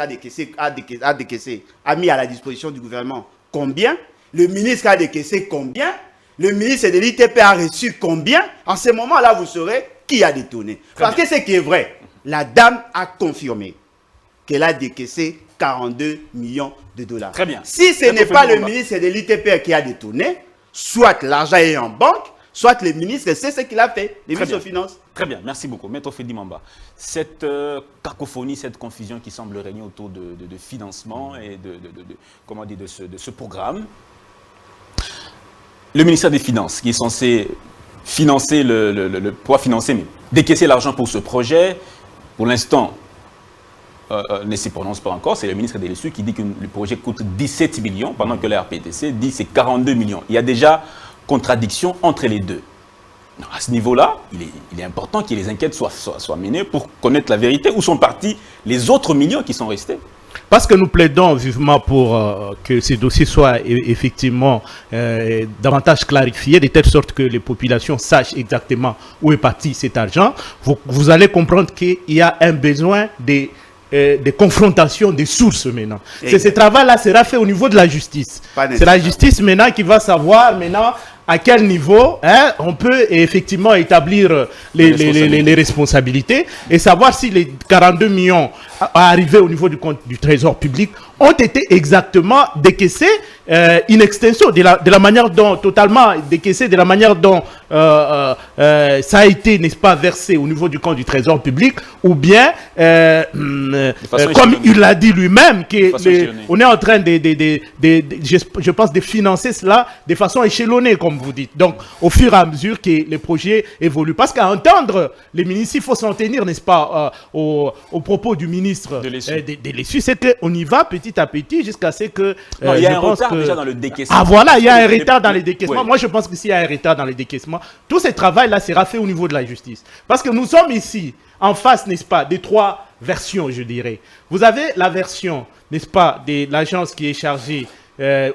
a mis à la disposition du gouvernement combien. Le ministre a décaissé combien. Le ministre de l'ITP a reçu combien. En ce moment-là, vous saurez qui a détourné. Parce que ce qui est vrai, la dame a confirmé qu'elle a décaissé 42 millions de dollars. Très bien. Si ce n'est pas le ministre de l'ITP qui a détourné, soit l'argent est en banque, soit le ministre sait ce qu'il a fait, le ministre des Finances. Très bien, merci beaucoup. Maître Fedi Mamba, cette cacophonie, cette confusion qui semble régner autour de financement et de ce programme, le ministère des Finances, qui est censé financer pouvoir financer, mais décaisser l'argent pour ce projet, pour l'instant, ne s'y prononce pas encore. C'est le ministre des Ressources qui dit que le projet coûte 17 millions, pendant que la RPTC dit que c'est 42 millions. Il y a déjà contradiction entre les deux. À ce niveau-là, il est important que les enquêtes soient menées pour connaître la vérité. Où sont partis les autres millions qui sont restés? Parce que nous plaidons vivement pour que ces dossiers soient effectivement davantage clarifiés, de telle sorte que les populations sachent exactement où est parti cet argent. Vous allez comprendre qu'il y a un besoin des confrontations des sources maintenant. Ce travail-là sera fait au niveau de la justice. C'est la justice maintenant qui va savoir maintenant à quel niveau on peut effectivement établir les responsabilités et savoir si les 42 millions arrivés au niveau du compte du trésor public ont été exactement décaissés in extenso, de la manière dont, totalement décaissés, de la manière dont ça a été, n'est-ce pas, versé au niveau du compte du trésor public, ou bien, comme il l'a dit lui-même, on est en train je pense, de financer cela de façon échelonnée, comme vous dites. Donc, au fur et à mesure que les projets évoluent. Parce qu'à entendre les ministres, il faut s'en tenir, n'est-ce pas, au propos du ministre de l'Essuie, c'est qu'on y va petit à petit jusqu'à ce que... Non, il y a un retard déjà dans le décaissement. Ah voilà, il y a un retard dans les décaissements. Moi, je pense que s'il y a un retard dans les décaissements, tout ce travail-là sera fait au niveau de la justice. Parce que nous sommes ici, en face, n'est-ce pas, des trois versions, je dirais. Vous avez la version, n'est-ce pas, de l'agence qui est chargée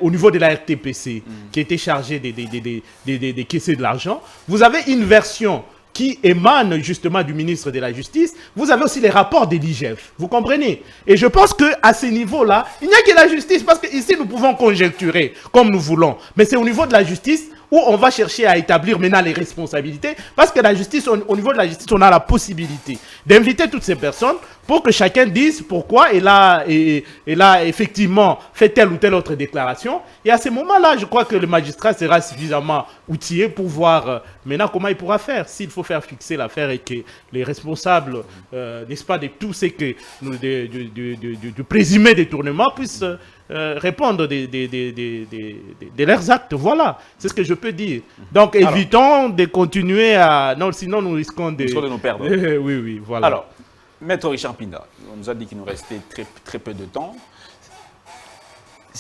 au niveau de la RTPC, qui était chargée de caisser de l'argent. Vous avez une version qui émane justement du ministre de la Justice. Vous avez aussi les rapports de l'IGF. Vous comprenez? Et je pense qu'à ce niveau-là, il n'y a que la justice, parce qu'ici, nous pouvons conjecturer comme nous voulons. Mais c'est au niveau de la justice où on va chercher à établir maintenant les responsabilités, parce que la justice, au niveau de la justice, on a la possibilité d'inviter toutes ces personnes pour que chacun dise pourquoi il a effectivement fait telle ou telle autre déclaration. Et à ce moment-là, je crois que le magistrat sera suffisamment outillé pour voir maintenant comment il pourra faire. S'il faut faire fixer l'affaire et que les responsables, n'est-ce pas, de tout ce que du présumé détournement puissent répondre de leurs actes. Voilà, c'est ce que je peux dire. Donc, évitons de continuer à... Non, sinon nous risquons de nous perdre. Oui, voilà. Alors, Maître Richard Pinda, on nous a dit qu'il nous restait très peu de temps.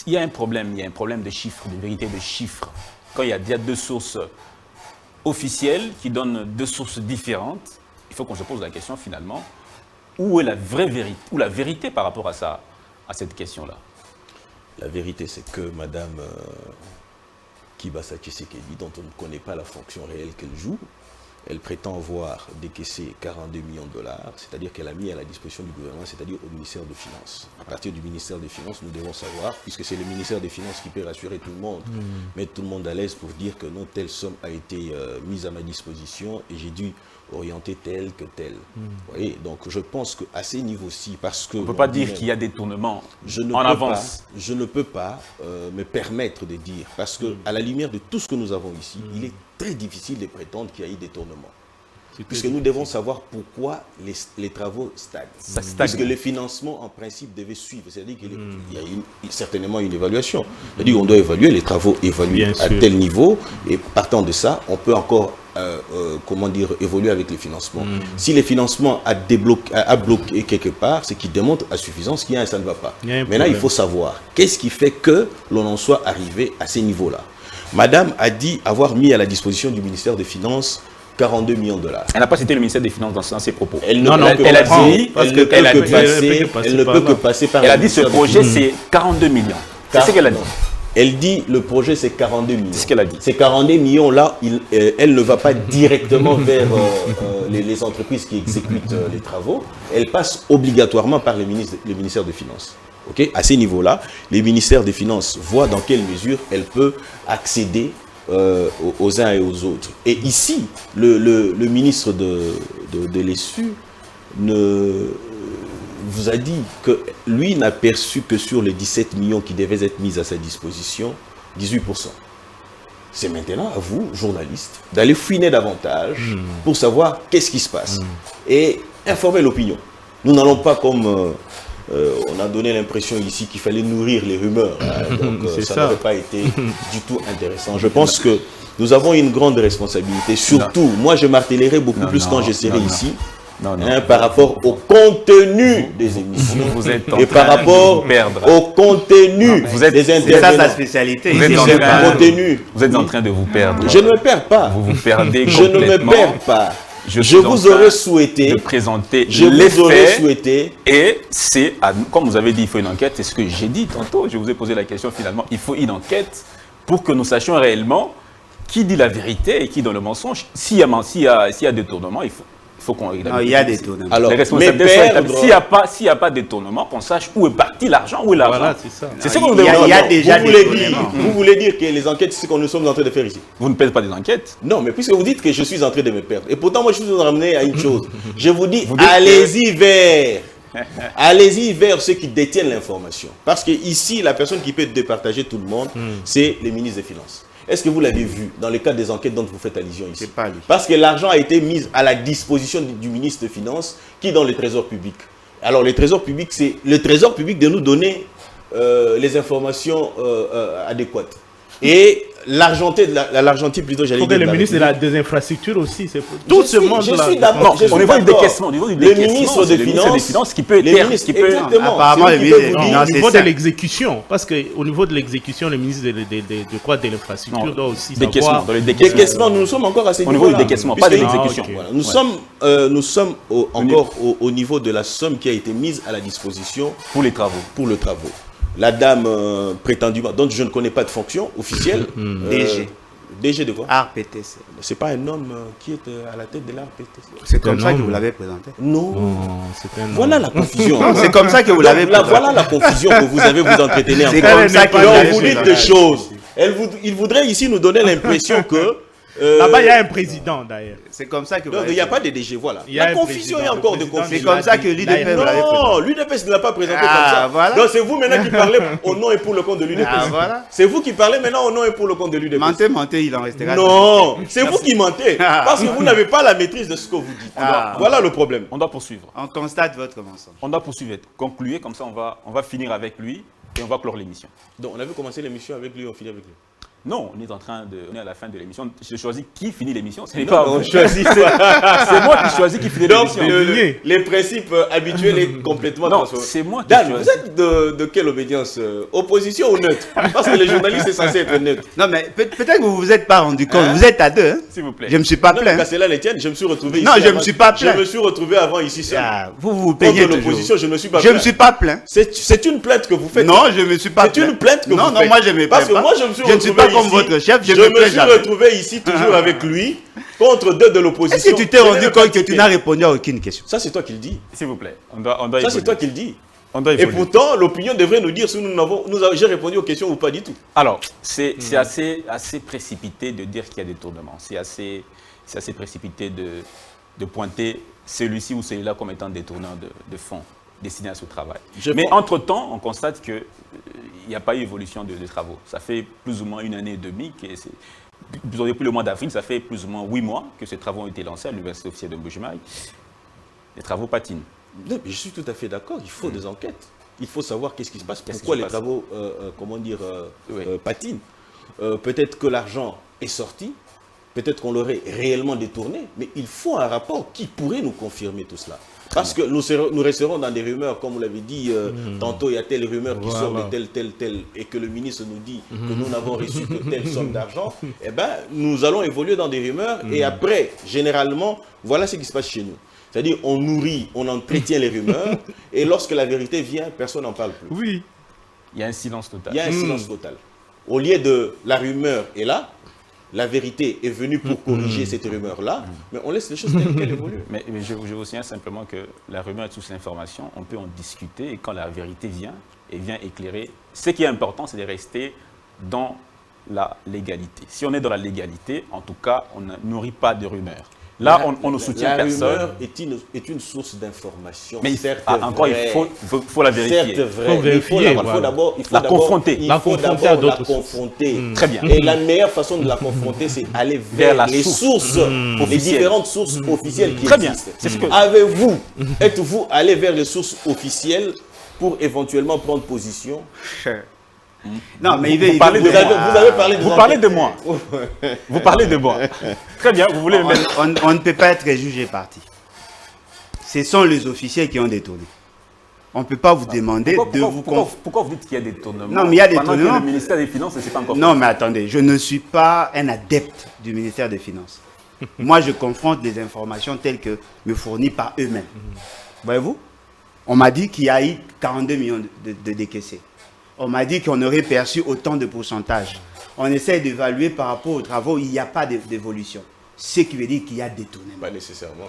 Il y a un problème de chiffres, de vérité de chiffres. Quand il y a deux sources officielles qui donnent deux sources différentes, il faut qu'on se pose la question finalement, où est la vraie vérité, ou la vérité par rapport à cette question-là? La vérité, c'est que Madame Kibasa Tshisekedi, dont on ne connaît pas la fonction réelle qu'elle joue, elle prétend avoir décaissé 42 millions de dollars, c'est-à-dire qu'elle a mis à la disposition du gouvernement, c'est-à-dire au ministère des Finances. À partir du ministère des Finances, nous devons savoir, puisque c'est le ministère des Finances qui peut rassurer tout le monde, mettre tout le monde à l'aise pour dire que non, telle somme a été mise à ma disposition et j'ai dû orienter telle que telle. Vous voyez, donc je pense qu'à ces niveaux-ci, parce que... On ne peut pas dire qu'il y a des tournements en avance. Je ne peux pas me permettre de dire, parce qu'à la lumière de tout ce que nous avons ici, il est très difficile de prétendre qu'il y a eu des tournements. Puisque nous devons savoir pourquoi les travaux stagnent. Puisque le financement, en principe, devait suivre. C'est-à-dire qu'il y a certainement une évaluation. C'est-à-dire qu'on doit évaluer, les travaux évalués à tel niveau, et partant de ça, on peut encore évoluer avec les financements. Si les financements a bloqué quelque part, c'est qui démontre à suffisance qu'il y a un ça ne va pas. Maintenant, il faut savoir qu'est-ce qui fait que l'on en soit arrivé à ces niveaux-là. Madame a dit avoir mis à la disposition du ministère des Finances 42 millions de dollars. Elle n'a pas cité le ministère des Finances dans ses propos. Elle ne peut que passer par... Elle a dit ce projet c'est 42 millions. C'est ce qu'elle a dit. Elle dit le projet c'est 42 millions. C'est ce qu'elle a dit. Ces 42 millions là, elle ne va pas directement vers les entreprises qui exécutent les travaux. Elle passe obligatoirement par le ministère des Finances. Okay? À ces niveaux-là, les ministères des Finances voient dans quelle mesure elle peut accéder aux uns et aux autres. Et ici, le ministre de l'Essuie vous a dit que lui n'a perçu que sur les 17 millions qui devaient être mis à sa disposition, 18%. C'est maintenant à vous, journalistes, d'aller fouiner davantage pour savoir qu'est-ce qui se passe et informer l'opinion. Nous n'allons pas comme... on a donné l'impression ici qu'il fallait nourrir les rumeurs. Donc ça n'aurait pas été du tout intéressant. Je pense que nous avons une grande responsabilité. Surtout, moi je martellerai beaucoup plus quand je serai ici. par rapport au contenu des émissions vous êtes en et par train rapport de vous perdre. au contenu des C'est ça intervenants. sa spécialité. Vous êtes ici. en C'est train- le contenu. Vous êtes en train de vous perdre. Je ne me perds pas. Vous vous perdez Je ne me complètement. perds pas. Je Je suis en vous train aurais souhaité, de présenter je les vous aurais faits. souhaité, Et c'est, comme vous avez dit, il faut une enquête. C'est ce que j'ai dit tantôt. Je vous ai posé la question finalement. Il faut une enquête pour que nous sachions réellement qui dit la vérité et qui donne le mensonge. S'il y a détournement, il faut qu'on... Non, il y a des tournements. alors, Les mais responsabilités sont établies. perdre, S'il n'y a pas de détournement, qu'on sache où est parti l'argent, où est l'argent. Voilà, c'est ça. C'est ce que Non, nous devons il y a savoir. déjà vous des voulez tournements. dire, vous voulez dire que les enquêtes, c'est ce que nous sommes en train de faire ici. Vous ne faites pas des enquêtes. Non, mais puisque vous dites que je suis en train de me perdre, et pourtant moi je suis ramené à une chose. Je vous dis, Vous dites allez-y vers ceux qui détiennent l'information. Parce que ici, la personne qui peut départager tout le monde, c'est le ministre des Finances. Est-ce que vous l'avez vu dans le cadre des enquêtes dont vous faites allusion ici? C'est pas lui. Parce que l'argent a été mis à la disposition du ministre des Finances qui est dans le Trésor public. Alors le Trésor public, c'est le Trésor public de nous donner les informations adéquates. Et l'argentier plutôt, j'allais Il faut dire. que le ministre des infrastructures aussi, c'est tout ce monde-là. Je suis d'accord. Au niveau du décaissement, Le ministre des Finances qui peut les ministres, exactement. Apparemment, C'est le lui qui peut ministre- vous non, dire. Au c'est niveau ça. de l'exécution, parce qu'au niveau de l'exécution, le ministre de l'infrastructure Non, doit aussi décaissement, savoir... dans le décaissement. Décaissement, nous sommes encore à ce Au niveau du niveau-là. décaissement, pas de Puisque- l'exécution. Ah, ok. Voilà. Nous sommes encore au niveau de la somme qui a été mise à la disposition Pour les travaux. pour le travaux. La dame prétendument, dont je ne connais pas de fonction officielle. DG. DG de quoi? RPTC. C'est pas un homme qui est à la tête de l'ARPTC. C'est comme un ça que homme. vous l'avez présenté. Non. c'est un- Voilà la confusion. Non, c'est comme ça que vous l'avez Donc, là, présenté. voilà la confusion que vous avez vous entretenez C'est encore. comme ça que vous Donc, l'avez vous dites présenté. des choses. Il voudrait ici nous donner l'impression que... Là-bas, il y a un président d'ailleurs. C'est comme ça que vous donc, l'avez il n'y a pas de DG, voilà. Il y a La un confusion, il y a président, encore de le président C'est confusion. comme ça que l'UDP vous l'avez Non, présenté. l'UDPS ne l'a pas présenté Ah, comme ça. voilà. Donc c'est vous maintenant qui parlez au nom et pour le compte de l'UDPS. Ah, voilà. C'est vous qui parlez maintenant au nom et pour le compte de l'UDPS. Mentez, il en restera. Non, c'est vous qui mentez. Ah. Parce que vous n'avez pas la maîtrise de ce que vous dites. Ah. Voilà le problème. On doit poursuivre. On constate votre mensonge. On doit poursuivre. Concluer, comme ça on va finir avec lui et on va clore l'émission. Donc on avait commencé l'émission avec lui, on finit avec lui. Non, on est à la fin de l'émission. Je choisis qui finit l'émission. Ce n'est Non, pas on vous. choisit. C'est moi qui choisis qui finit Donc l'émission. les principes habituels est complètement Non, transformé. c'est moi qui Dan, vous choisis. êtes de quelle obédience Opposition ou neutre? Parce que les journalistes, c'est censé être neutre. Non, mais peut-être que vous vous êtes pas rendu compte. Vous êtes à deux. Hein? S'il vous plaît. Je me suis pas Non, plaint. mais cela les tienne, je me suis retrouvé Non, ici. je me avant. suis pas plaint. Je me suis retrouvé avant ici seul. Ah, vous vous Contre plaignez l'opposition, toujours. je ne me suis pas Je plaint. me suis pas plaint. C'est une plainte que vous faites. Non, je me suis pas C'est plaint. une plainte que non, vous Non, faites. moi je me plains Parce que pas. moi je me suis Je ne retrouvé suis pas comme ici, votre chef, je me me plains suis jamais. retrouvé ici toujours avec lui contre deux de Est-ce l'opposition. que tu t'es Je rendu n'ai compte pas que tu quitté. n'as répondu à aucune question? Ça c'est toi qui le dis. S'il vous plaît. On doit Ça évoluer. c'est toi qui le dis. On doit Et évoluer. pourtant l'opinion devrait nous dire si j'ai répondu aux questions ou pas du tout. Alors, c'est assez précipité de dire qu'il y a des tournements. C'est assez précipité de pointer celui-ci ou celui-là comme étant détourneur de fonds destinés à ce travail. Mais entre-temps, on constate qu'il n'y a pas eu évolution de travaux. Ça fait plus ou moins 1 année et demie, depuis le mois d'avril, ça fait plus ou moins 8 mois que ces travaux ont été lancés à l'Université officielle de Mbuji-Mayi. Les travaux patinent. Non, mais je suis tout à fait d'accord, il faut des enquêtes. Il faut savoir qu'est-ce qui se passe, Qu'est-ce pourquoi qui se les passe travaux Oui. patinent. Peut-être que l'argent est sorti, peut-être qu'on l'aurait réellement détourné, mais il faut un rapport qui pourrait nous confirmer tout cela. Parce que nous resterons dans des rumeurs, comme vous l'avez dit, tantôt il y a telle rumeur qui sort de tel, et que le ministre nous dit que nous n'avons reçu que telle somme d'argent, eh bien, nous allons évoluer dans des rumeurs, et après, généralement, voilà ce qui se passe chez nous. C'est-à-dire, on nourrit, on entretient les rumeurs, et lorsque la vérité vient, personne n'en parle plus. Oui. Il y a un silence total. Il y a un silence total. Au lieu de la rumeur est là, la vérité est venue pour corriger cette rumeur-là, mais on laisse les choses telles qu'elles évoluent. Mais je vous signale simplement que la rumeur est toute l'information, on peut en discuter et quand la vérité vient, et vient éclairer, ce qui est important, c'est de rester dans la légalité. Si on est dans la légalité, en tout cas, on ne nourrit pas de rumeurs. Là, on ne soutient personne. La rumeur est une source d'information. Mais certes encore, vraie, il faut la vérifier. certes vrai, Faut mais vérifier, il voilà. faut d'abord La confronter. La confronter à d'autres confronter. Très bien. Et la meilleure façon de la confronter, c'est aller vers la les source. sources, les Officielles. différentes sources officielles qui Très bien. existent. C'est ce que- Avez-vous, êtes-vous allé vers les sources officielles pour éventuellement prendre position? Non, mais Vous parlez de Vous avez parlé des Vous parlez de enquêtes. moi. Vous parlez de moi. Très bien, vous voulez me mettre... on ne peut pas être jugé parti. Ce sont les officiers qui ont détourné. On ne peut pas vous demander Pourquoi vous dites qu'il y a des détournements? Non, mais il y a des détournements. Le ministère des Finances, c'est pas encore. Non, mais attendez, je ne suis pas un adepte du ministère des Finances. Moi, je confronte des informations telles que me fournies par eux-mêmes. Voyez-vous? On m'a dit qu'il y a eu 42 millions de décaissés. On m'a dit qu'on aurait perçu autant de pourcentage. On essaie d'évaluer par rapport aux travaux, il n'y a pas d'évolution. Ce qui veut dire qu'il y a détournement. Pas nécessairement.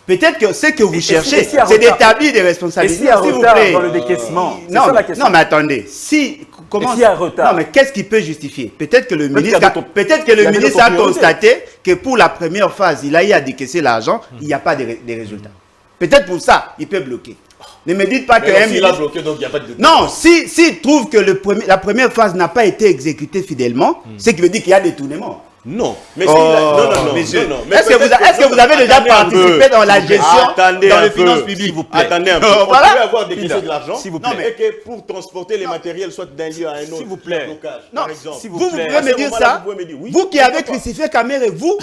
Peut-être que ce que vous cherchez, si c'est d'établir des responsabilités. Et s'il y a retard dans le décaissement, c'est ça la question. Non, mais attendez. S'il y a retard. Non, mais qu'est-ce qui peut justifier? Peut-être que le ministre a constaté que pour la première phase, il a eu à décaisser l'argent, il n'y a pas de résultats. Peut-être pour ça, il peut bloquer. Ne me dites pas que il a bloqué, donc il n'y a pas de... Non, s'il trouve que la première phase n'a pas été exécutée fidèlement, ce qui veut dire qu'il y a détournement. Non, mais non, monsieur. non. Est-ce que vous avez déjà participé dans la gestion, dans les finances publiques? Attendez un peu. Voilà. On peut avoir décaissé de l'argent, s'il vous plaît. et que pour transporter les matériels, soit d'un lieu à un autre, s'il vous plaît. Non, par exemple. vous pouvez me dire ça? Vous qui avez crucifié Kamere, vous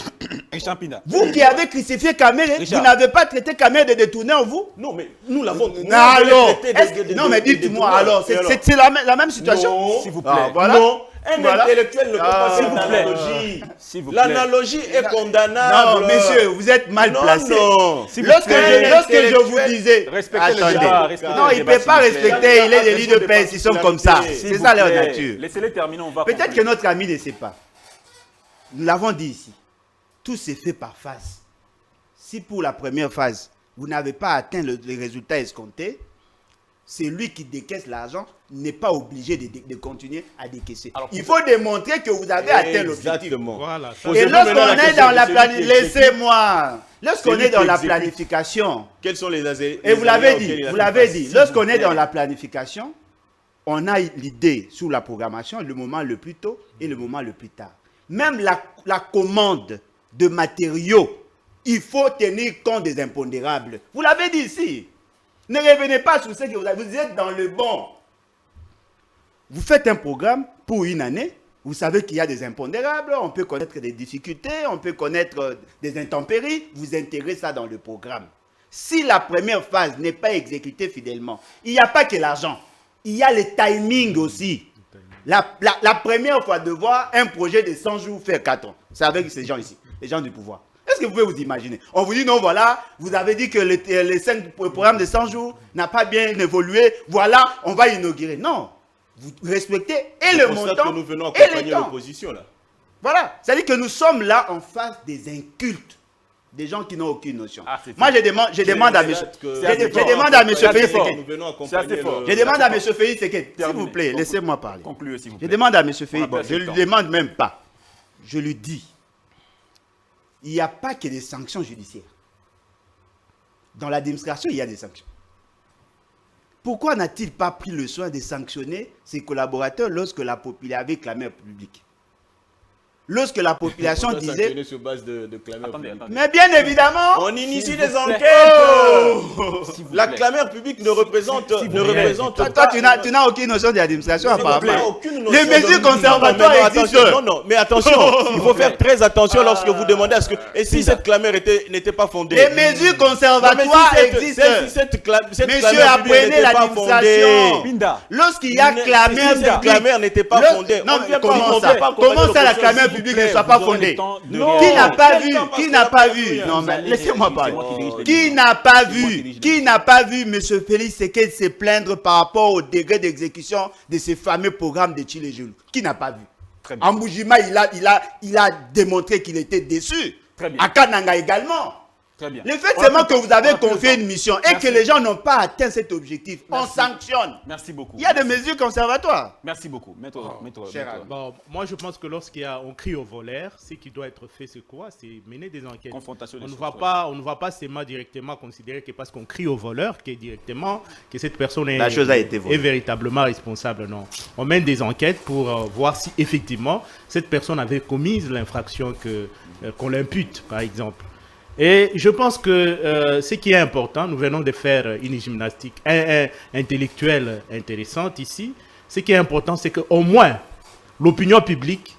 qui avez crucifié Kamere, vous n'avez pas traité Kamere de détourneur, vous? Non, mais nous l'avons. Non, mais dites-moi, alors, c'est la même situation? S'il vous plaît. Voilà. Non. Un intellectuel ne peut pas faire l'analogie. L'analogie est condamnable. Non, monsieur, vous êtes mal placé. Non. Lorsque je vous disais... Respectez le débat. Non, il ne peut pas respecter. Il est des lits de paix. Ils sont comme ça. C'est ça leur nature. Laissez-les terminer, on va Peut-être que notre ami ne sait pas. Nous l'avons dit ici. Tout s'est fait par phase. Si pour la première phase, vous n'avez pas atteint les résultats escomptés, c'est lui qui décaisse l'argent, n'est pas obligé de continuer à décaisser. Alors, il faut démontrer que vous avez atteint l'objectif. Voilà, et lorsqu'on est dans la planification, laissez-moi. Lorsqu'on est dans la planification, quels sont les et vous l'avez dit, lorsqu'on est dans la planification, on a l'idée sur la programmation, le moment le plus tôt et le moment le plus tard. Même la commande de matériaux, il faut tenir compte des impondérables. Vous l'avez dit ici. Ne revenez pas sur ce que vous avez. Vous êtes dans le bon. Vous faites un programme pour une année. Vous savez qu'il y a des impondérables. On peut connaître des difficultés. On peut connaître des intempéries. Vous intégrez ça dans le programme. Si la première phase n'est pas exécutée fidèlement, il n'y a pas que l'argent. Il y a le timing aussi. La première fois de voir un projet de 100 jours faire 4 ans. C'est avec ces gens ici, les gens du pouvoir. Est-ce que vous pouvez vous imaginer? On vous dit non, voilà, vous avez dit que les 5 programmes de 100 jours n'a pas bien évolué, voilà, on va inaugurer. Non, vous respectez et le montant que nous venons accompagner l'opposition là. Voilà, c'est-à-dire que nous sommes là en face des incultes, des gens qui n'ont aucune notion. Moi, je demande à M. Félix Sekedi, s'il vous plaît, laissez-moi parler. Concluez, s'il vous plaît. Je demande à M. Félix, je ne lui demande même pas, je lui dis. Il n'y a pas que des sanctions judiciaires. Dans l'administration, il y a des sanctions. Pourquoi n'a-t-il pas pris le soin de sanctionner ses collaborateurs lorsque la population avait clamé au public? Lorsque la population disait... Sur base de clameur publique. Mais bien évidemment... On initie des enquêtes. La clameur publique ne représente Toi, tu n'as aucune notion de l'administration apparemment. Les mesures conservatoires existent. Non, non, mais attention, il faut faire très attention lorsque vous demandez à ce que... Et si cette clameur n'était pas fondée? Les mesures conservatoires existent. Monsieur, apprenez l'administration. Lorsqu'il y a clameur... Si cette clameur n'était pas fondée, non, comment ça la clameur publique ne soit pas fondée? Qui n'a pas vu? Non, mais laissez-moi parler. Qui n'a pas vu M. Félix Sekedi se plaindre par rapport au degré d'exécution de ces fameux programmes de Tchilé Joulou? Qui n'a pas vu? En Boujima, il a démontré qu'il était déçu. À Kananga également. Très bien. Le fait seulement que vous avez confié une mission et que les gens n'ont pas atteint cet objectif, on sanctionne. Merci beaucoup. Il y a des mesures conservatoires. Merci beaucoup. Bon, moi, je pense que lorsqu'on crie au voleur, ce qui doit être fait, c'est quoi? C'est mener des enquêtes. Confrontation. On ne va pas seulement directement considérer que parce qu'on crie au voleur, que cette personne est véritablement responsable. Non. On mène des enquêtes pour voir si effectivement cette personne avait commis l'infraction qu'on l'impute, par exemple. Et je pense que ce qui est important, nous venons de faire une gymnastique intellectuelle intéressante ici. Ce qui est important, c'est qu'au moins l'opinion publique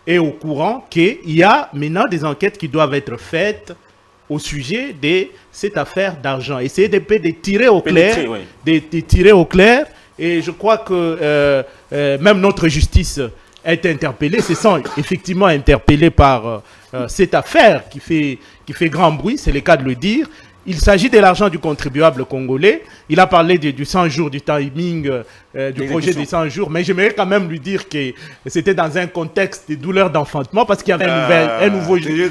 est au courant qu'il y a maintenant des enquêtes qui doivent être faites au sujet de cette affaire d'argent. Essayer de tirer au clair, oui. de tirer au clair. Et je crois que même notre justice a été interpellée, se sent effectivement interpellée par cette affaire qui fait grand bruit, c'est le cas de le dire. Il s'agit de l'argent du contribuable congolais. Il a parlé du 100 jours, du timing, du projet des 100 jours. Mais j'aimerais quand même lui dire que c'était dans un contexte de douleur d'enfantement parce qu'il y avait un nouveau régime.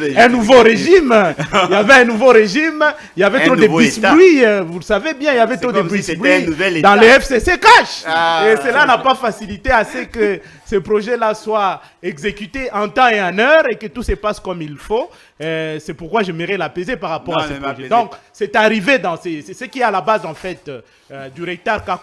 Il y avait un nouveau régime. Il y avait trop de bisbruits. Vous le savez bien, il y avait trop de bisbruits dans les FCC cash. Et cela n'a pas facilité assez que ce projet-là soit exécuté en temps et en heure et que tout se passe comme il faut. C'est pourquoi j'aimerais l'apaiser par rapport à ce projet. Donc, c'est arrivé c'est ce qui est à la base en fait du retard qu'a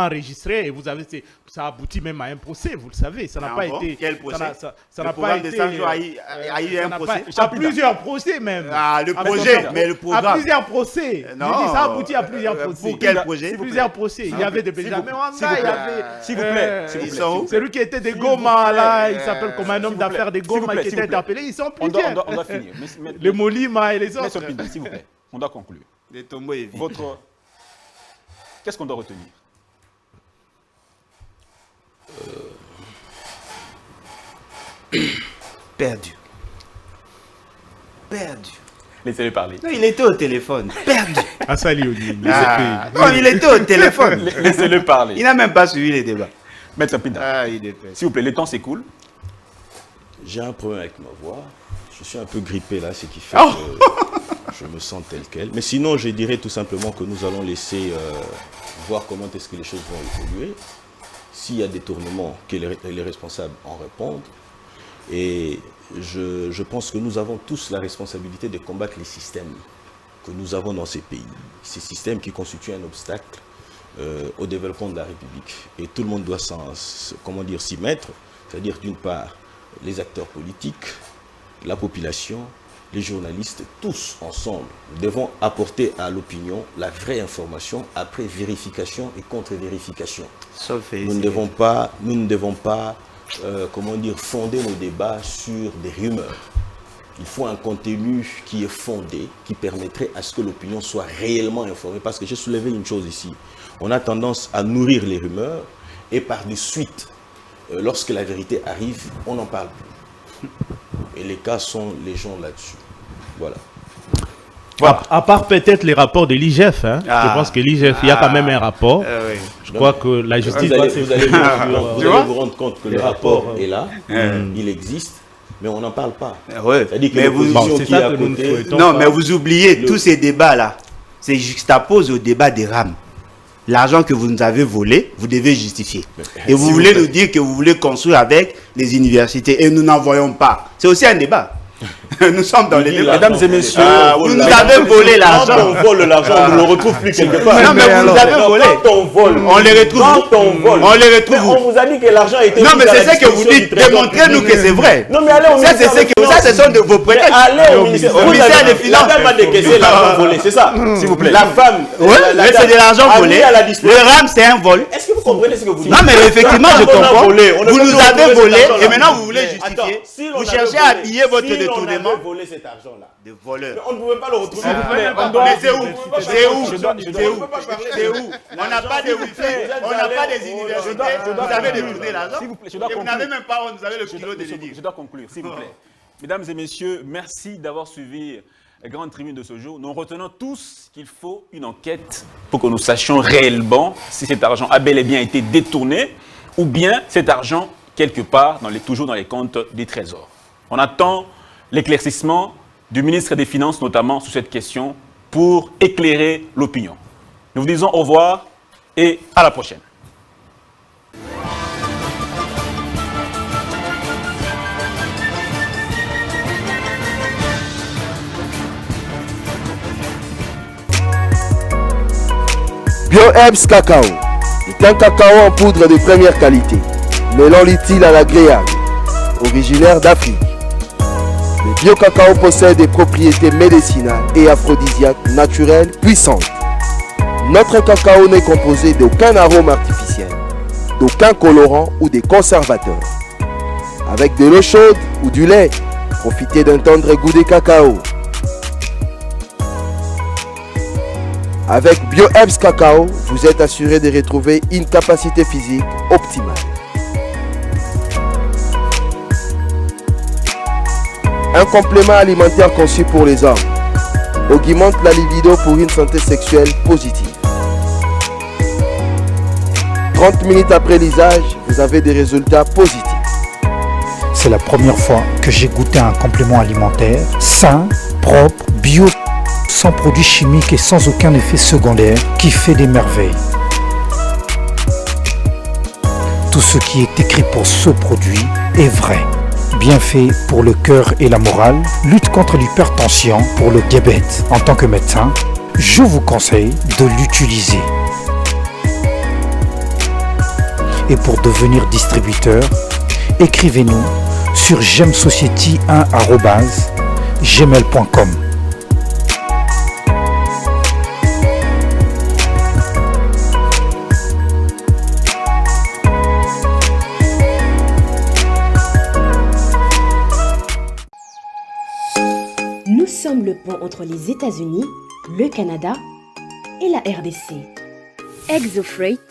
enregistré et vous avez ça aboutit même à un procès, vous le savez, ça n'a pas été quel procès? Ça n'a pas été a eu un procès à plusieurs procès même. Le projet, mais le programme à plusieurs procès. Non. Je dis, ça aboutit à plusieurs procès. Pour quel projet? Plusieurs procès. Il y avait des Benjamin Wanga, il y avait s'il vous plaît, celui qui était des Goma là, il s'appelle comme un homme d'affaires des Goma qui était interpellé, ils sont plusieurs. On doit finir. Les Molima et les autres. S'il vous plaît, on doit conclure. Les tombeaux et Qu'est-ce qu'on doit retenir? Perdu. Laissez-le parler. Non, il était au téléphone. Perdu. Non, il était au téléphone. Laissez-le parler. Il n'a même pas suivi les débats. Maître Pinda, il est s'il vous plaît, le temps s'écoule. J'ai un problème avec ma voix. Je suis un peu grippé là, ce qui fait que je me sens tel quel. Mais sinon, je dirais tout simplement que nous allons laisser voir comment est-ce que les choses vont évoluer. S'il y a des tournements, que les responsables en répondent. Et je pense que nous avons tous la responsabilité de combattre les systèmes que nous avons dans ces pays. Ces systèmes qui constituent un obstacle au développement de la République. Et tout le monde doit s'y mettre. C'est-à-dire d'une part, les acteurs politiques, la population, les journalistes, tous ensemble, devons apporter à l'opinion la vraie information après vérification et contre-vérification. Nous ne devons pas fonder nos débats sur des rumeurs. Il faut un contenu qui est fondé, qui permettrait à ce que l'opinion soit réellement informée. Parce que j'ai soulevé une chose ici. On a tendance à nourrir les rumeurs et par de suite, lorsque la vérité arrive, on n'en parle plus. Et les cas sont légion là-dessus. Voilà. À part peut-être les rapports de l'IGF, je pense que l'IGF, il y a quand même un rapport. Oui. Je crois que la justice vous allez vous rendre compte que le rapport est là, il existe, mais on n'en parle pas. C'est-à-dire que l'opposition qui est à côté... Non, mais vous oubliez, tous ces débats-là, c'est juxtapose au débat des rames. L'argent que vous nous avez volé, vous devez justifier. Et vous voulez nous dire que vous voulez construire avec les universités et nous n'en voyons pas. C'est aussi un débat. Nous sommes dans les débats. Mesdames et messieurs, vous nous avez volé l'argent. Quand on vole l'argent, on ne le retrouve plus quelque part. Non, mais vous nous avez volé. Quand on vole, on les retrouve. Quand on vole, on les retrouve. Mais on vous a dit que l'argent était. Non, mais c'est ce que vous dites. Démontrez-nous que c'est vrai. Non, mais allez au ministère. Ça, ce sont de vos prétextes. Allez au ministère des Finances. La femme a décaissé l'argent volé, c'est ça? S'il vous plaît. La femme. Oui, c'est de l'argent volé. Le RAM, c'est un vol. Est-ce que vous comprenez ce que vous dites? Non, mais effectivement, je comprends. Vous nous avez volé et maintenant vous voulez justifier. Vous cherchez à habiller votre détournement. Cet argent-là. De voleurs. Mais on ne pouvait pas le retrouver. Mais c'est où? C'est où? On n'a pas de wifi, on n'a pas des universités. Vous avez détourné l'argent. Et vous n'avez même pas, vous avez le kilo de l'édit. Je dois conclure, s'il vous plaît. Mesdames et messieurs, merci d'avoir suivi la grande tribune de ce jour. Nous retenons tous qu'il faut une enquête pour que nous sachions réellement si cet argent a bel et bien été détourné ou bien cet argent quelque part, toujours dans les comptes des trésors. On attend l'éclaircissement du ministre des Finances, notamment sur cette question, pour éclairer l'opinion. Nous vous disons au revoir et à la prochaine. BioHerbs Cacao est un cacao en poudre de première qualité, mêlant l'utile à l'agréable, originaire d'Afrique. Le bio-cacao possède des propriétés médicinales et aphrodisiaques naturelles puissantes. Notre cacao n'est composé d'aucun arôme artificiel, d'aucun colorant ou des conservateurs. Avec de l'eau chaude ou du lait, profitez d'un tendre goût de cacao. Avec BioHerbs Cacao, vous êtes assuré de retrouver une capacité physique optimale. Un complément alimentaire conçu pour les hommes augmente la libido pour une santé sexuelle positive. 30 minutes après l'usage, vous avez des résultats positifs. C'est la première fois que j'ai goûté un complément alimentaire sain, propre, bio, sans produits chimiques et sans aucun effet secondaire qui fait des merveilles. Tout ce qui est écrit pour ce produit est vrai. Bienfait pour le cœur et la morale, lutte contre l'hypertension, pour le diabète. En tant que médecin, je vous conseille de l'utiliser. Et pour devenir distributeur, écrivez-nous sur gemsociety1@gmail.com. Nous sommes le pont entre les États-Unis, le Canada et la RDC. ExoFreight,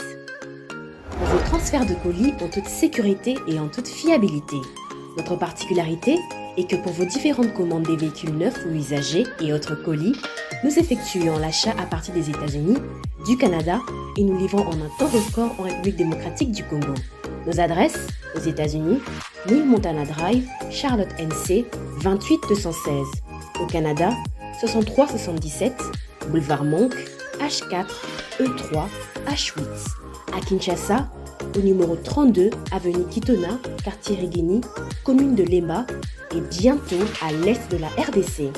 pour vos transferts de colis en toute sécurité et en toute fiabilité. Notre particularité est que pour vos différentes commandes des véhicules neufs ou usagés et autres colis, nous effectuons l'achat à partir des États-Unis, du Canada et nous livrons en un temps record en République démocratique du Congo. Nos adresses aux États-Unis, 1000 Montana Drive, Charlotte NC, 28216. Au Canada, 6377, Boulevard Monk, H4, E3, H8. À Kinshasa, au numéro 32, avenue Kitona, quartier Rigini, commune de Lemba et bientôt à l'est de la RDC.